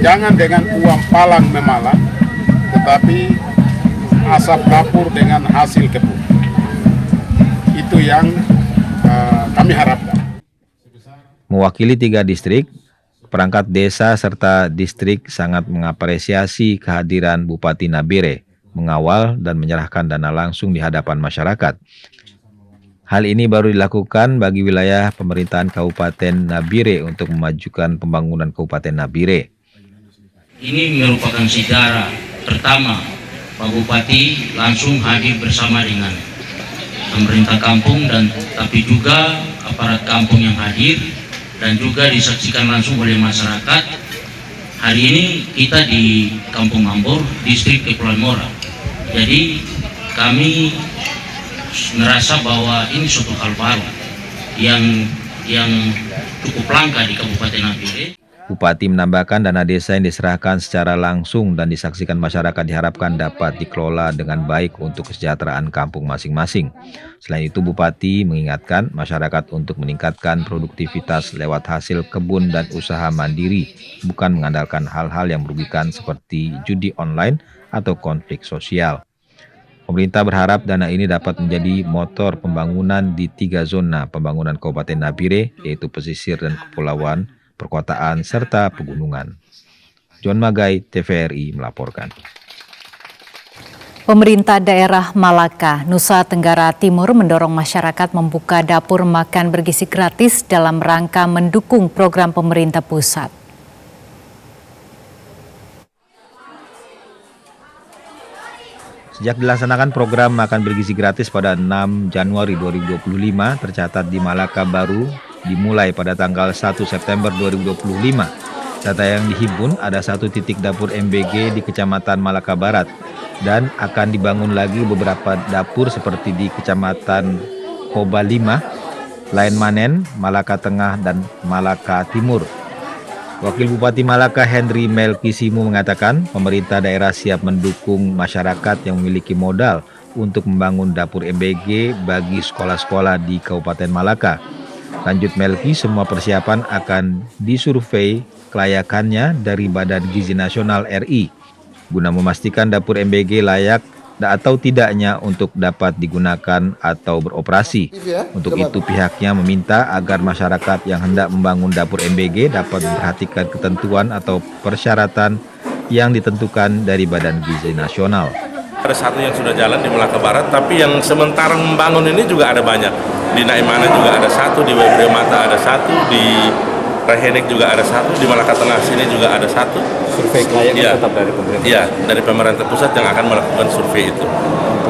jangan dengan uang palang memalang, tetapi asap dapur dengan hasil kebun. Itu yang kami harapkan.
Mewakili 3 distrik, perangkat desa serta distrik sangat mengapresiasi kehadiran Bupati Nabire, mengawal dan menyerahkan dana langsung di hadapan masyarakat. Hal ini baru dilakukan bagi wilayah pemerintahan Kabupaten Nabire untuk memajukan pembangunan Kabupaten Nabire.
Ini merupakan sejarah pertama Pak Bupati langsung hadir bersama dengan pemerintah kampung dan tapi juga aparat kampung yang hadir, dan juga disaksikan langsung oleh masyarakat. Hari ini kita di Kampung Mambor, Distrik Kepulauan Mora. Jadi kami merasa bahwa ini suatu hal baru yang cukup langka di Kabupaten Nabire.
Bupati menambahkan dana desa yang diserahkan secara langsung dan disaksikan masyarakat diharapkan dapat dikelola dengan baik untuk kesejahteraan kampung masing-masing. Selain itu, Bupati mengingatkan masyarakat untuk meningkatkan produktivitas lewat hasil kebun dan usaha mandiri, bukan mengandalkan hal-hal yang merugikan seperti judi online atau konflik sosial. Pemerintah berharap dana ini dapat menjadi motor pembangunan di 3 zona pembangunan Kabupaten Nabire, yaitu pesisir dan kepulauan, perkotaan, serta pegunungan. John Magai, TVRI melaporkan.
Pemerintah daerah Malaka, Nusa Tenggara Timur mendorong masyarakat membuka dapur makan bergizi gratis dalam rangka mendukung program pemerintah pusat.
Sejak dilaksanakan program makan bergizi gratis pada 6 Januari 2025, tercatat di Malaka baru dimulai pada tanggal 1 September 2025. Data yang dihimpun, ada 1 titik dapur MBG di Kecamatan Malaka Barat dan akan dibangun lagi beberapa dapur seperti di Kecamatan Koba 5, Lain Manen, Malaka Tengah, dan Malaka Timur. Wakil Bupati Malaka Henry Melkisimu mengatakan pemerintah daerah siap mendukung masyarakat yang memiliki modal untuk membangun dapur MBG bagi sekolah-sekolah di Kabupaten Malaka. Lanjut Melki, semua persiapan akan disurvei kelayakannya dari Badan Gizi Nasional RI guna memastikan dapur MBG layak atau tidaknya untuk dapat digunakan atau beroperasi. Untuk itu pihaknya meminta agar masyarakat yang hendak membangun dapur MBG dapat memperhatikan ketentuan atau persyaratan yang ditentukan dari Badan Gizi Nasional.
Ada 1 yang sudah jalan di Malaka Barat, tapi yang sementara membangun ini juga ada banyak. Di Naimana juga ada 1, di Webre Mata ada 1, di Rehenek juga ada 1, di Malaka Tengah sini juga ada 1.
Survei kelayakan tetap dari pemerintah?
Iya, dari pemerintah pusat yang akan melakukan survei itu.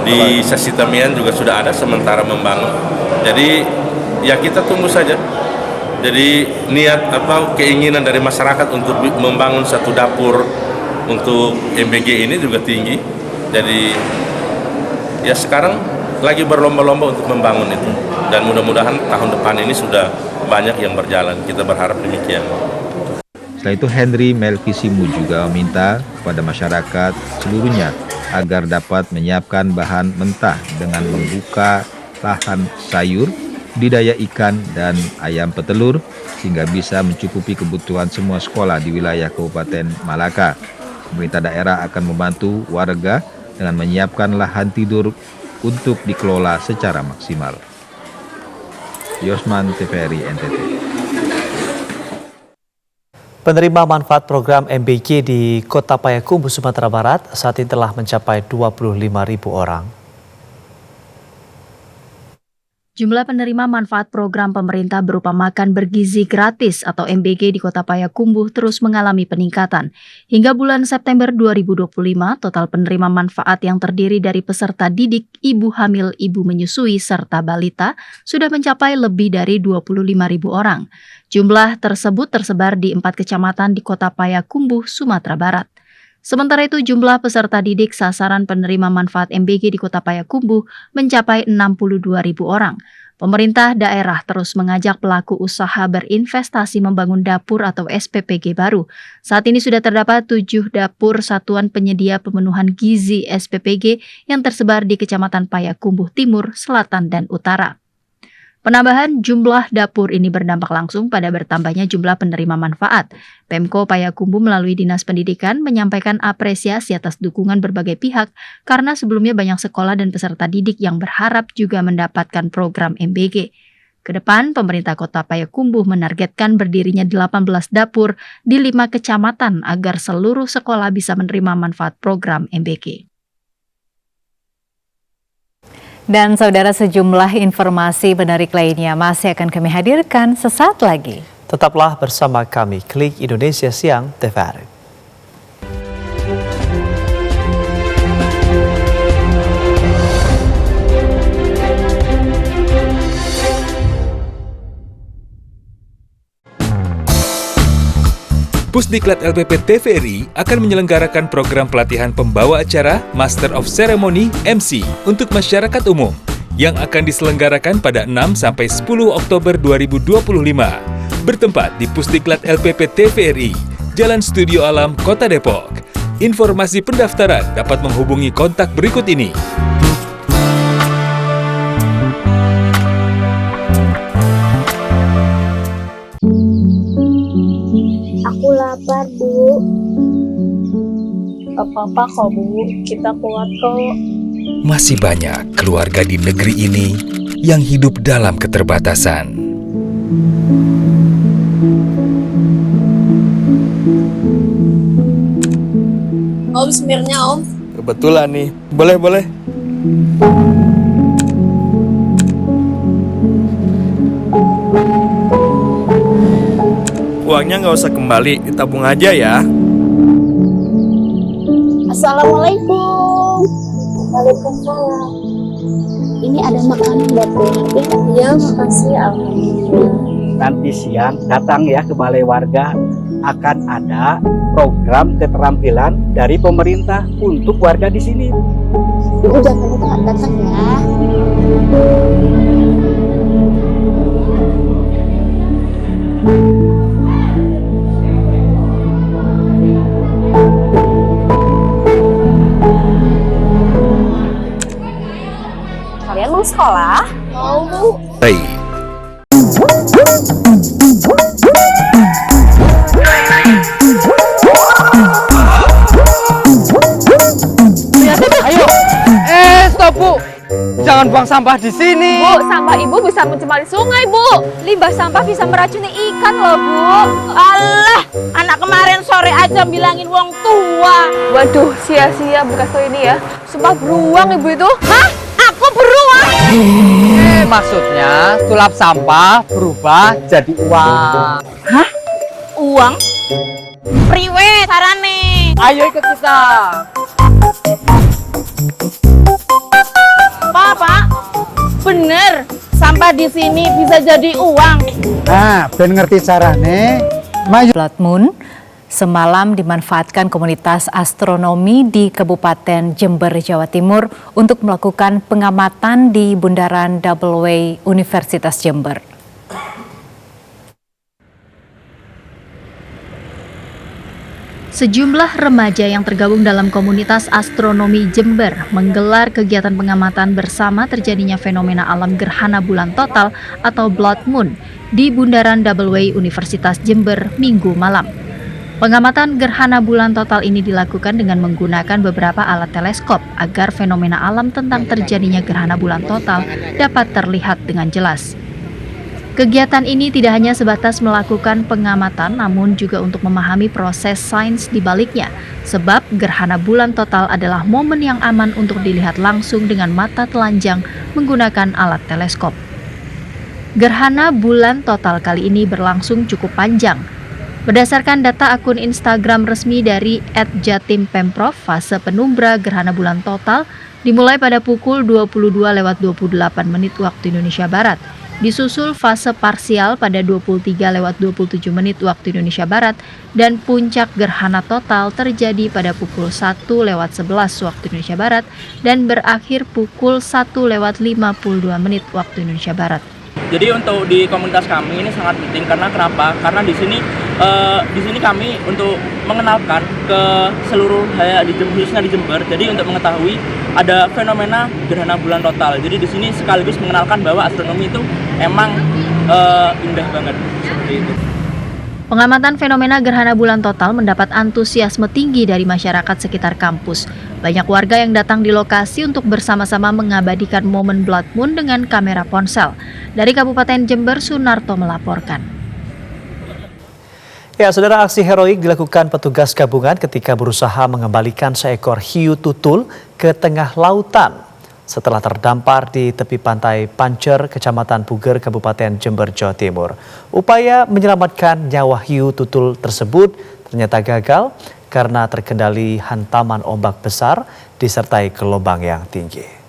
Di Sasitamian juga sudah ada sementara membangun. Jadi ya kita tunggu saja. Jadi niat atau keinginan dari masyarakat untuk membangun 1 dapur untuk MBG ini juga tinggi. Jadi ya sekarang lagi berlomba-lomba untuk membangun itu. Dan mudah-mudahan tahun depan ini sudah banyak yang berjalan. Kita berharap demikian.
Setelah itu Henry Melkisimu juga meminta kepada masyarakat seluruhnya agar dapat menyiapkan bahan mentah dengan membuka lahan sayur, budidaya ikan dan ayam petelur sehingga bisa mencukupi kebutuhan semua sekolah di wilayah Kabupaten Malaka. Pemerintah daerah akan membantu warga dengan menyiapkan lahan tidur untuk dikelola secara maksimal. Yosman, TVRI NTT.
Penerima manfaat program MBG di Kota Payakumbuh, Sumatera Barat saat ini telah mencapai 25.000 orang.
Jumlah penerima manfaat program pemerintah berupa makan bergizi gratis atau MBG di Kota Payakumbuh terus mengalami peningkatan. Hingga bulan September 2025, total penerima manfaat yang terdiri dari peserta didik, ibu hamil, ibu menyusui, serta balita sudah mencapai lebih dari 25.000 orang. Jumlah tersebut tersebar di 4 kecamatan di Kota Payakumbuh, Sumatera Barat. Sementara itu jumlah peserta didik sasaran penerima manfaat MBG di Kota Payakumbuh mencapai 62.000 orang. Pemerintah daerah terus mengajak pelaku usaha berinvestasi membangun dapur atau SPPG baru. Saat ini sudah terdapat 7 dapur satuan penyedia pemenuhan gizi SPPG yang tersebar di Kecamatan Payakumbuh Timur, Selatan, dan Utara. Penambahan jumlah dapur ini berdampak langsung pada bertambahnya jumlah penerima manfaat. Pemko Payakumbuh melalui Dinas Pendidikan menyampaikan apresiasi atas dukungan berbagai pihak karena sebelumnya banyak sekolah dan peserta didik yang berharap juga mendapatkan program MBG. Kedepan, pemerintah Kota Payakumbuh menargetkan berdirinya 18 dapur di 5 kecamatan agar seluruh sekolah bisa menerima manfaat program MBG.
Dan saudara, sejumlah informasi menarik lainnya masih akan kami hadirkan sesaat lagi.
Tetaplah bersama kami, Klik Indonesia Siang TVRI.
Pusdiklat LPP TVRI akan menyelenggarakan program pelatihan pembawa acara Master of Ceremony MC untuk masyarakat umum yang akan diselenggarakan pada 6-10 Oktober 2025. Bertempat di Pusdiklat LPP TVRI, Jalan Studio Alam, Kota Depok. Informasi pendaftaran dapat menghubungi kontak berikut ini.
Aku lapar, Bu. Gak apa-apa kok, Bu. Kita kuat kok.
Masih banyak keluarga di negeri ini yang hidup dalam keterbatasan.
Om, semirnya, Om.
Kebetulan nih. Boleh. Uangnya nggak usah kembali, ditabung aja ya.
Assalamualaikum. Waalaikumsalam. Ini ada makanan buat Bu. Iya, makasih. Alhamdulillah.
Nanti siang datang ya ke balai warga, akan ada program keterampilan dari pemerintah untuk warga di sini.
Ibu jangan lupa datang ya. Kalian mau sekolah? Mau, Bu.
Baik.
Ayo. Stop, Bu. Jangan buang sampah di sini.
Bu, sampah Ibu bisa mencemari sungai, Bu. Limbah sampah bisa meracuni ikan loh, Bu.
Alah, anak kemarin sore aja bilangin wong tua.
Waduh, sia-sia bekas tuh ini ya. Sumpah beruang Ibu itu.
Hah? Aku beruang?
Maksudnya sulap sampah berubah jadi uang.
Hah? Uang? Priwe sarane.
Ayo ikut kita.
Pak, bener sampah di sini bisa jadi uang.
Nah, ben ngerti carane.
Blood Moon semalam dimanfaatkan komunitas astronomi di Kabupaten Jember, Jawa Timur untuk melakukan pengamatan di Bundaran Double Way Universitas Jember.
Sejumlah remaja yang tergabung dalam komunitas astronomi Jember menggelar kegiatan pengamatan bersama terjadinya fenomena alam gerhana bulan total atau Blood Moon di Bundaran Double Way Universitas Jember Minggu malam. Pengamatan gerhana bulan total ini dilakukan dengan menggunakan beberapa alat teleskop agar fenomena alam tentang terjadinya gerhana bulan total dapat terlihat dengan jelas. Kegiatan ini tidak hanya sebatas melakukan pengamatan, namun juga untuk memahami proses sains di baliknya, sebab gerhana bulan total adalah momen yang aman untuk dilihat langsung dengan mata telanjang menggunakan alat teleskop. Gerhana bulan total kali ini berlangsung cukup panjang. Berdasarkan data akun Instagram resmi dari @jatimpemprov, fase penumbra gerhana bulan total dimulai pada pukul 22:28 waktu Indonesia Barat. Disusul fase parsial pada 23:27 waktu Indonesia Barat dan puncak gerhana total terjadi pada pukul 1:11 waktu Indonesia Barat dan berakhir pukul 1:52 waktu Indonesia Barat.
Jadi untuk di komunitas kami ini sangat penting karena kenapa? Karena di sini kami untuk mengenalkan ke seluruh khususnya di Jember. Jadi untuk mengetahui ada fenomena gerhana bulan total. Jadi di sini sekaligus mengenalkan bahwa astronomi itu emang indah banget seperti itu.
Pengamatan fenomena gerhana bulan total mendapat antusiasme tinggi dari masyarakat sekitar kampus. Banyak warga yang datang di lokasi untuk bersama-sama mengabadikan momen blood moon dengan kamera ponsel. Dari Kabupaten Jember, Sunarto melaporkan.
Ya, saudara, aksi heroik dilakukan petugas gabungan ketika berusaha mengembalikan seekor hiu tutul ke tengah lautan setelah terdampar di tepi pantai Pancer, Kecamatan Puger, Kabupaten Jember, Jawa Timur. Upaya menyelamatkan nyawa hiu tutul tersebut ternyata gagal karena terkendali hantaman ombak besar disertai gelombang yang tinggi.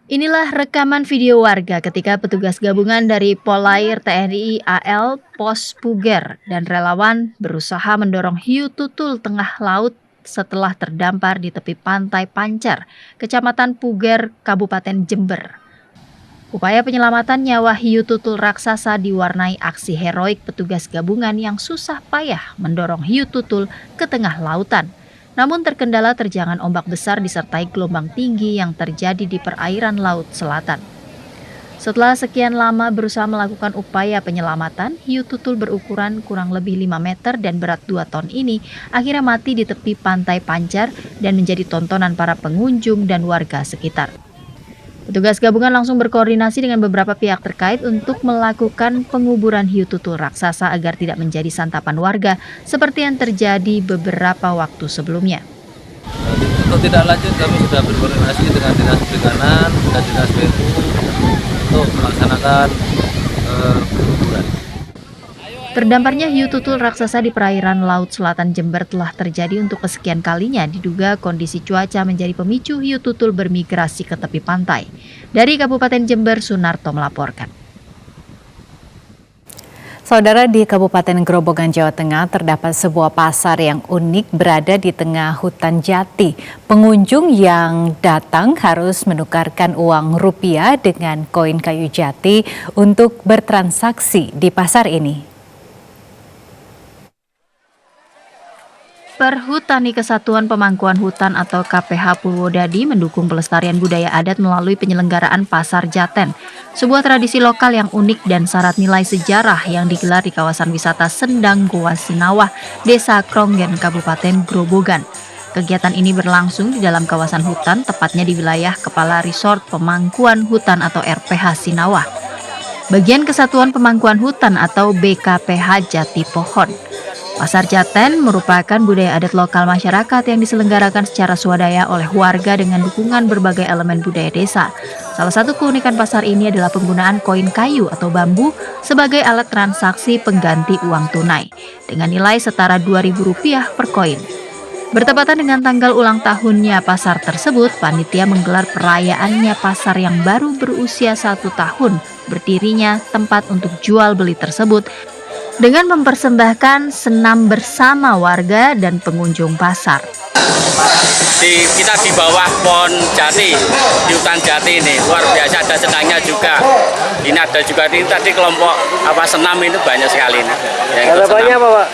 Inilah rekaman video warga ketika petugas gabungan dari Polair TNI AL Pos Puger dan relawan berusaha mendorong hiu tutul tengah laut setelah terdampar di tepi pantai Pancer, Kecamatan Puger, Kabupaten Jember. Upaya penyelamatan nyawa hiu tutul raksasa diwarnai aksi heroik petugas gabungan yang susah payah mendorong hiu tutul ke tengah lautan. Namun terkendala terjangan ombak besar disertai gelombang tinggi yang terjadi di perairan Laut Selatan. Setelah sekian lama berusaha melakukan upaya penyelamatan, hiu tutul berukuran kurang lebih 5 meter dan berat 2 ton ini akhirnya mati di tepi pantai Pancer dan menjadi tontonan para pengunjung dan warga sekitar. Petugas gabungan langsung berkoordinasi dengan beberapa pihak terkait untuk melakukan penguburan hiu tutul raksasa agar tidak menjadi santapan warga seperti yang terjadi beberapa waktu sebelumnya.
Untuk tidak lanjut, kami sudah berkoordinasi dengan Dinas Perikanan dan Dinas BU untuk melaksanakan penguburan.
Terdamparnya hiu tutul raksasa di perairan Laut Selatan Jember telah terjadi untuk kesekian kalinya. Diduga kondisi cuaca menjadi pemicu hiu tutul bermigrasi ke tepi pantai. Dari Kabupaten Jember, Sunarto melaporkan.
Saudara, di Kabupaten Grobogan, Jawa Tengah terdapat sebuah pasar yang unik berada di tengah hutan jati. Pengunjung yang datang harus menukarkan uang rupiah dengan koin kayu jati untuk bertransaksi di pasar ini.
Perhutani Kesatuan Pemangkuan Hutan atau KPH Purwodadi mendukung pelestarian budaya adat melalui penyelenggaraan Pasar Jaten, sebuah tradisi lokal yang unik dan syarat nilai sejarah yang digelar di kawasan wisata Sendang Goa Sinawah, Desa Kronggen, Kabupaten Grobogan. Kegiatan ini berlangsung di dalam kawasan hutan, tepatnya di wilayah Kepala Resort Pemangkuan Hutan atau RPH Sinawah, bagian Kesatuan Pemangkuan Hutan atau BKPH Jati Pohon. Pasar Jaten merupakan budaya adat lokal masyarakat yang diselenggarakan secara swadaya oleh warga dengan dukungan berbagai elemen budaya desa. Salah satu keunikan pasar ini adalah penggunaan koin kayu atau bambu sebagai alat transaksi pengganti uang tunai dengan nilai setara Rp2.000 per koin. Bertepatan dengan tanggal ulang tahunnya pasar tersebut, panitia menggelar perayaannya pasar yang baru berusia 1 tahun berdirinya tempat untuk jual beli tersebut dengan mempersembahkan senam bersama warga dan pengunjung pasar.
Kita di bawah pohon jati, di hutan jati ini, luar biasa, ada senangnya juga. Ini ada juga ini tadi kelompok senam itu banyak sekali. Ada banyak apa Pak?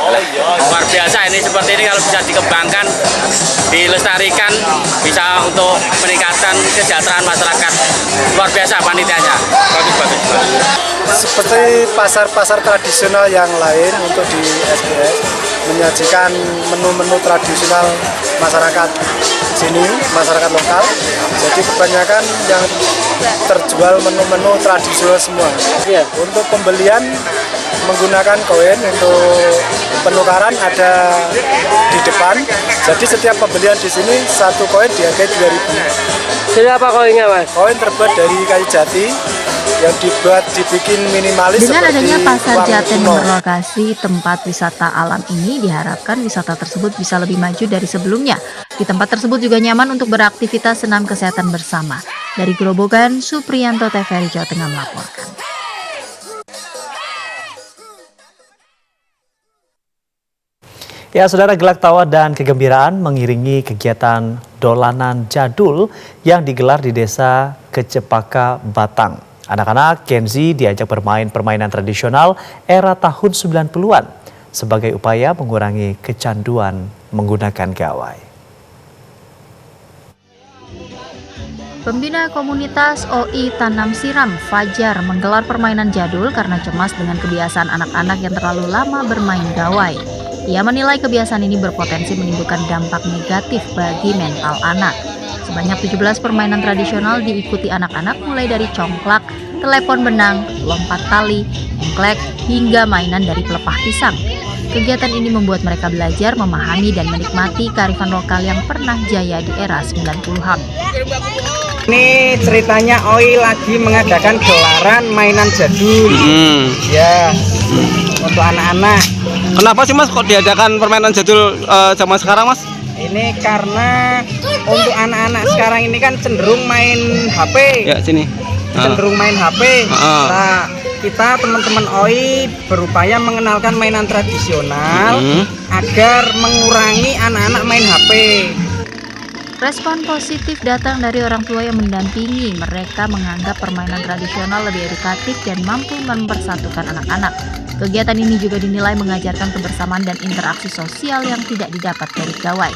Luar biasa ini, seperti ini kalau bisa dikembangkan, dilestarikan, bisa untuk meningkatkan kesejahteraan masyarakat. Luar biasa panitianya. Bagus.
Seperti pasar-pasar tradisional yang lain untuk di SBS menyajikan menu-menu tradisional masyarakat sini, masyarakat lokal. Jadi kebanyakan yang terjual menu-menu tradisional semua. Untuk pembelian menggunakan koin, untuk penukaran ada di depan. Jadi setiap pembelian di sini satu koin dihargai 2.000.
Jadi apa koinnya, Mas?
Koin terbuat dari kayu jati yang dibikin minimalis.
Dengan
seperti
adanya pasar
uang
Jaten
kuno.
berlokasi tempat wisata alam ini, diharapkan wisata tersebut bisa lebih maju dari sebelumnya. Di tempat tersebut juga nyaman untuk beraktivitas senam kesehatan bersama. Dari Grobogan, Supriyanto, TVRI Jawa Tengah melaporkan.
Ya, saudara, gelak tawa dan kegembiraan mengiringi kegiatan dolanan jadul yang digelar di Desa Kecepaka, Batang. Anak-anak Gen Z diajak bermain permainan tradisional era tahun 90-an sebagai upaya mengurangi kecanduan menggunakan gawai.
Pembina komunitas OI Tanam Siram, Fajar, menggelar permainan jadul karena cemas dengan kebiasaan anak-anak yang terlalu lama bermain gawai. Ia menilai kebiasaan ini berpotensi menimbulkan dampak negatif bagi mental anak. Sebanyak 17 permainan tradisional diikuti anak-anak mulai dari congklak, telepon benang, lompat tali, engklek, hingga mainan dari pelepah pisang. Kegiatan ini membuat mereka belajar memahami dan menikmati kearifan lokal yang pernah jaya di era 90-an.
Ini ceritanya OI lagi mengadakan gelaran mainan jadul. Ya, untuk anak-anak.
Kenapa sih, Mas, kok diadakan permainan jadul zaman sekarang, Mas?
Ini karena untuk anak-anak sekarang ini kan cenderung main HP.
Ya, sini.
Cenderung main HP. Nah, kita teman-teman OI berupaya mengenalkan mainan tradisional agar mengurangi anak-anak main HP.
Respon positif datang dari orang tua yang mendampingi. Mereka menganggap permainan tradisional lebih edukatif dan mampu mempersatukan anak-anak. Kegiatan ini juga dinilai mengajarkan kebersamaan dan interaksi sosial yang tidak didapat dari gawai.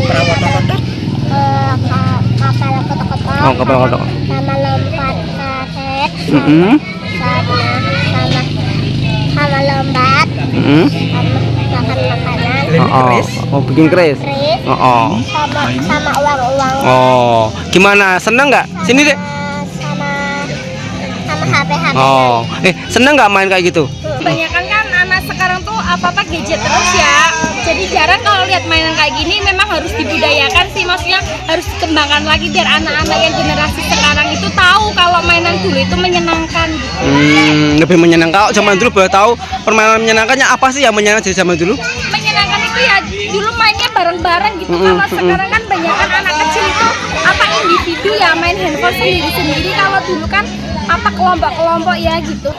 Kapal kotak-kotak.
Oh, kapal kotak.
Sama lompat karet. Sama lombat. Sama makan makanan.
Bikin keris.
Sama uang-uang.
Oh, gimana? Seneng nggak? Sini deh.
Sama HP-HP.
Seneng nggak main kayak gitu?
Kebanyakan kan anak sekarang tuh apa-apa gadget terus ya. Jadi jarang kalau lihat mainan kayak gini, memang harus dibudayakan sih, maksudnya harus dikembangkan lagi biar anak-anak yang generasi sekarang itu tahu kalau mainan dulu itu menyenangkan gitu.
Lebih menyenangkan. Kalau zaman dulu boleh tahu permainan menyenangkannya apa sih yang menyenangkan dari zaman dulu?
Menyenangkan itu ya dulu mainnya bareng-bareng gitu. Kalau sekarang kan banyak anak kecil itu apa individu ya, main handphone sendiri-sendiri. Kalau dulu kan apa kelompok-kelompok ya gitu.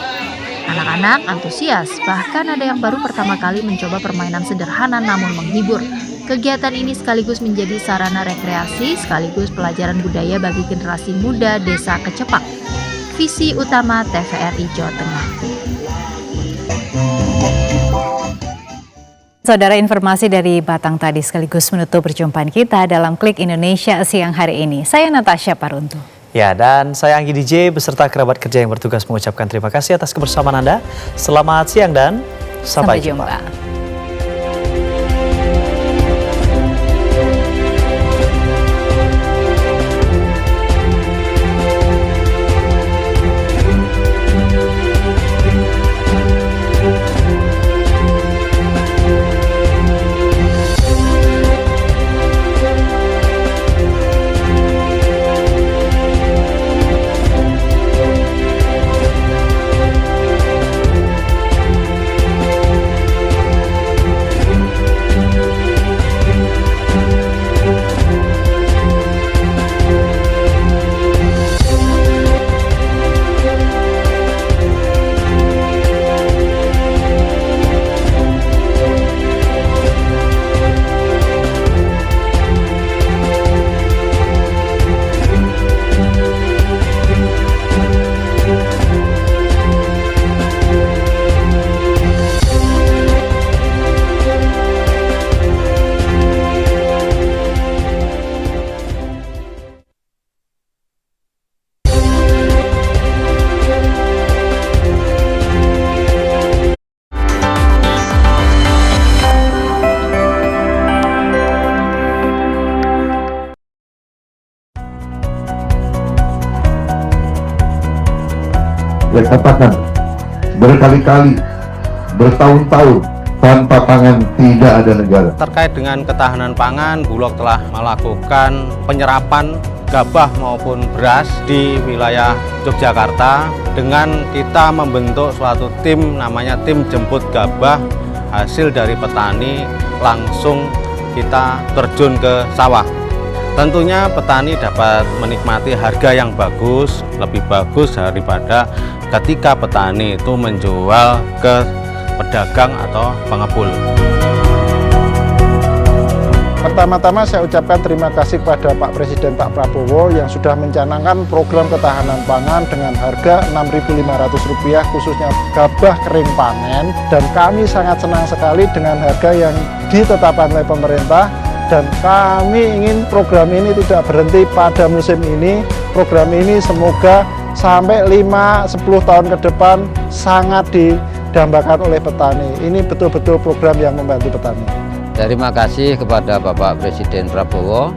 Anak-anak antusias, bahkan ada yang baru pertama kali mencoba permainan sederhana namun menghibur. Kegiatan ini sekaligus menjadi sarana rekreasi sekaligus pelajaran budaya bagi generasi muda Desa Kecepak. Visi utama TVRI Jawa Tengah.
Saudara, informasi dari Batang tadi sekaligus menutup perjumpaan kita dalam Klik Indonesia siang hari ini. Saya Natasha Paruntu.
Ya, dan saya Anggi DJ beserta kerabat kerja yang bertugas mengucapkan terima kasih atas kebersamaan Anda. Selamat siang dan sampai jumpa.
Saya katakan berkali-kali, bertahun-tahun, tanpa pangan tidak ada negara.
Terkait dengan ketahanan pangan, Bulog telah melakukan penyerapan gabah maupun beras di wilayah Yogyakarta dengan kita membentuk suatu tim namanya tim jemput gabah hasil dari petani, langsung kita terjun ke sawah. Tentunya petani dapat menikmati harga yang bagus, lebih bagus daripada ketika petani itu menjual ke pedagang atau pengepul.
Pertama-tama saya ucapkan terima kasih kepada Pak Presiden Pak Prabowo yang sudah mencanangkan program ketahanan pangan dengan harga Rp6.500 khususnya gabah kering panen, dan kami sangat senang sekali dengan harga yang ditetapkan oleh pemerintah, dan kami ingin program ini tidak berhenti pada musim ini. Program ini semoga sampai 5-10 tahun ke depan sangat didambakan oleh petani. Ini betul-betul program yang membantu petani.
Terima kasih kepada Bapak Presiden Prabowo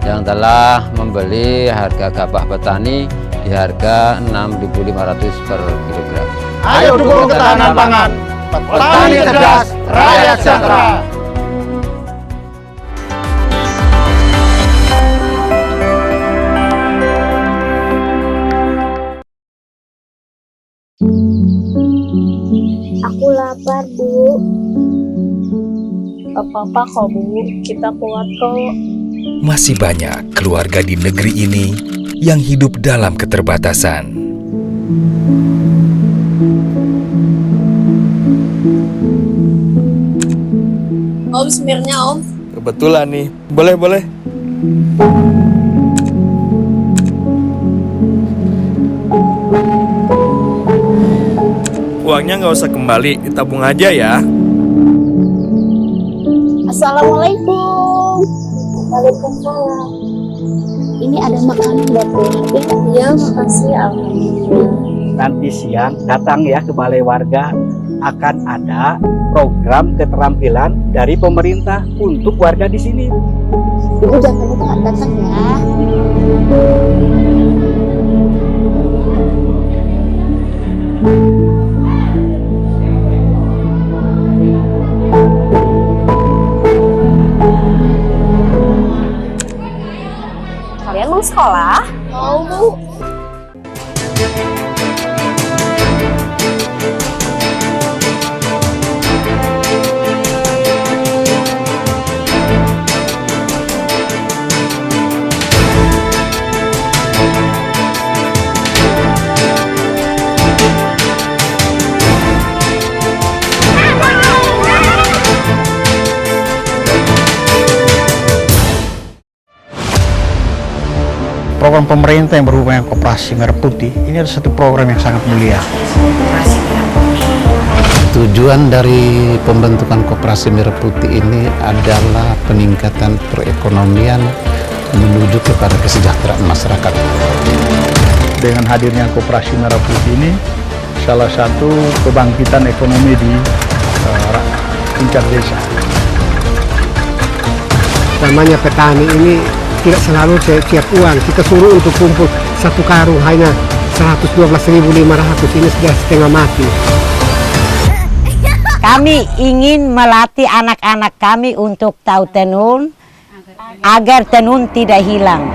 yang telah membeli harga gabah petani di harga Rp6.500 per kilogram.
Ayo dukung ketahanan pangan. Petani cerdas, rakyat sejahtera.
Aku lapar, Bu.
Apa-apa kok, Bu. Kita kuat kok.
Masih banyak keluarga di negeri ini yang hidup dalam keterbatasan.
Om, semirnya Om.
Kebetulan nih, boleh. Uangnya nggak usah kembali, ditabung aja ya.
Assalamualaikum. Waalaikumsalam. Ini ada makanan buat Bu. Ya, makasih. Alhamdulillah.
Nanti siang datang ya ke balai warga, akan ada program keterampilan dari pemerintah untuk warga di sini.
Ibu jangan lupa datang ya.
Kalian mau sekolah? Mau, Bu.
Program pemerintah yang berhubungan dengan Koperasi Merah Putih ini adalah satu program yang sangat mulia.
Tujuan dari pembentukan Koperasi Merah Putih ini adalah peningkatan perekonomian menuju kepada kesejahteraan masyarakat.
Dengan hadirnya Koperasi Merah Putih ini, salah satu kebangkitan ekonomi di tingkat desa.
Namanya petani ini tidak selalu setiap uang kita suruh untuk kumpul satu karung hanya 112.500, ini sudah setengah mati.
Kami ingin melatih anak-anak kami untuk tahu tenun agar tenun tidak hilang.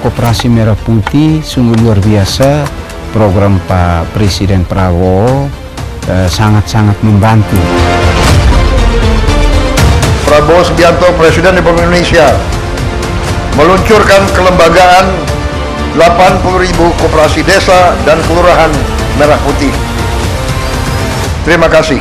Koperasi Merah Putih sungguh luar biasa, program Pak Presiden Prabowo sangat-sangat membantu.
Prabowo Subianto, Presiden Republik Indonesia, meluncurkan kelembagaan 80.000 koperasi desa dan kelurahan Merah Putih. Terima kasih.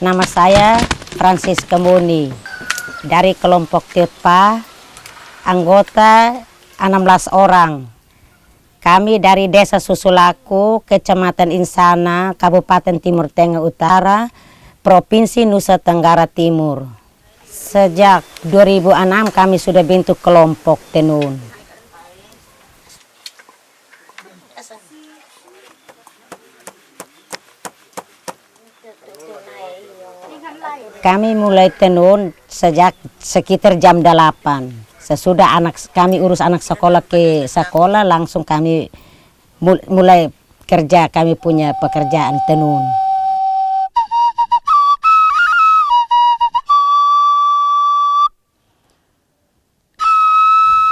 Nama saya Francis Kemuni dari kelompok Tepa, anggota 16 orang. Kami dari Desa Susulaku, Kecamatan Insana, Kabupaten Timur Tengah Utara, Provinsi Nusa Tenggara Timur. Sejak 2006 kami sudah bentuk kelompok tenun. Kami mulai tenun sejak sekitar jam 8. Sesudah kami urus anak sekolah ke sekolah, langsung kami mulai kerja, kami punya pekerjaan tenun.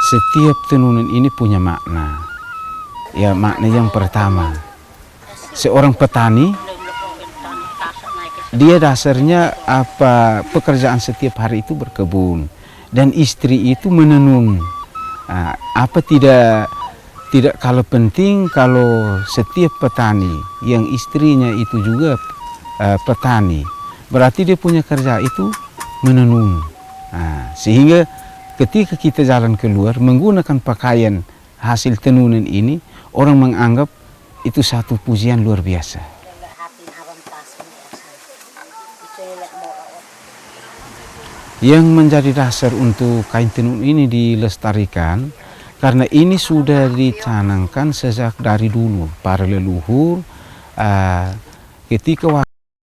Setiap tenunan ini punya makna. Ya, makna yang pertama, seorang petani, dia dasarnya pekerjaan setiap hari itu berkebun. Dan istri itu menenun. Tidak kalah penting kalau setiap petani yang istrinya itu juga petani, berarti dia punya kerja itu menenun. Sehingga ketika kita jalan keluar menggunakan pakaian hasil tenunan ini, orang menganggap itu satu pujian luar biasa. Yang menjadi dasar untuk kain tenun ini dilestarikan, karena ini sudah dicanangkan sejak dari dulu para leluhur ketika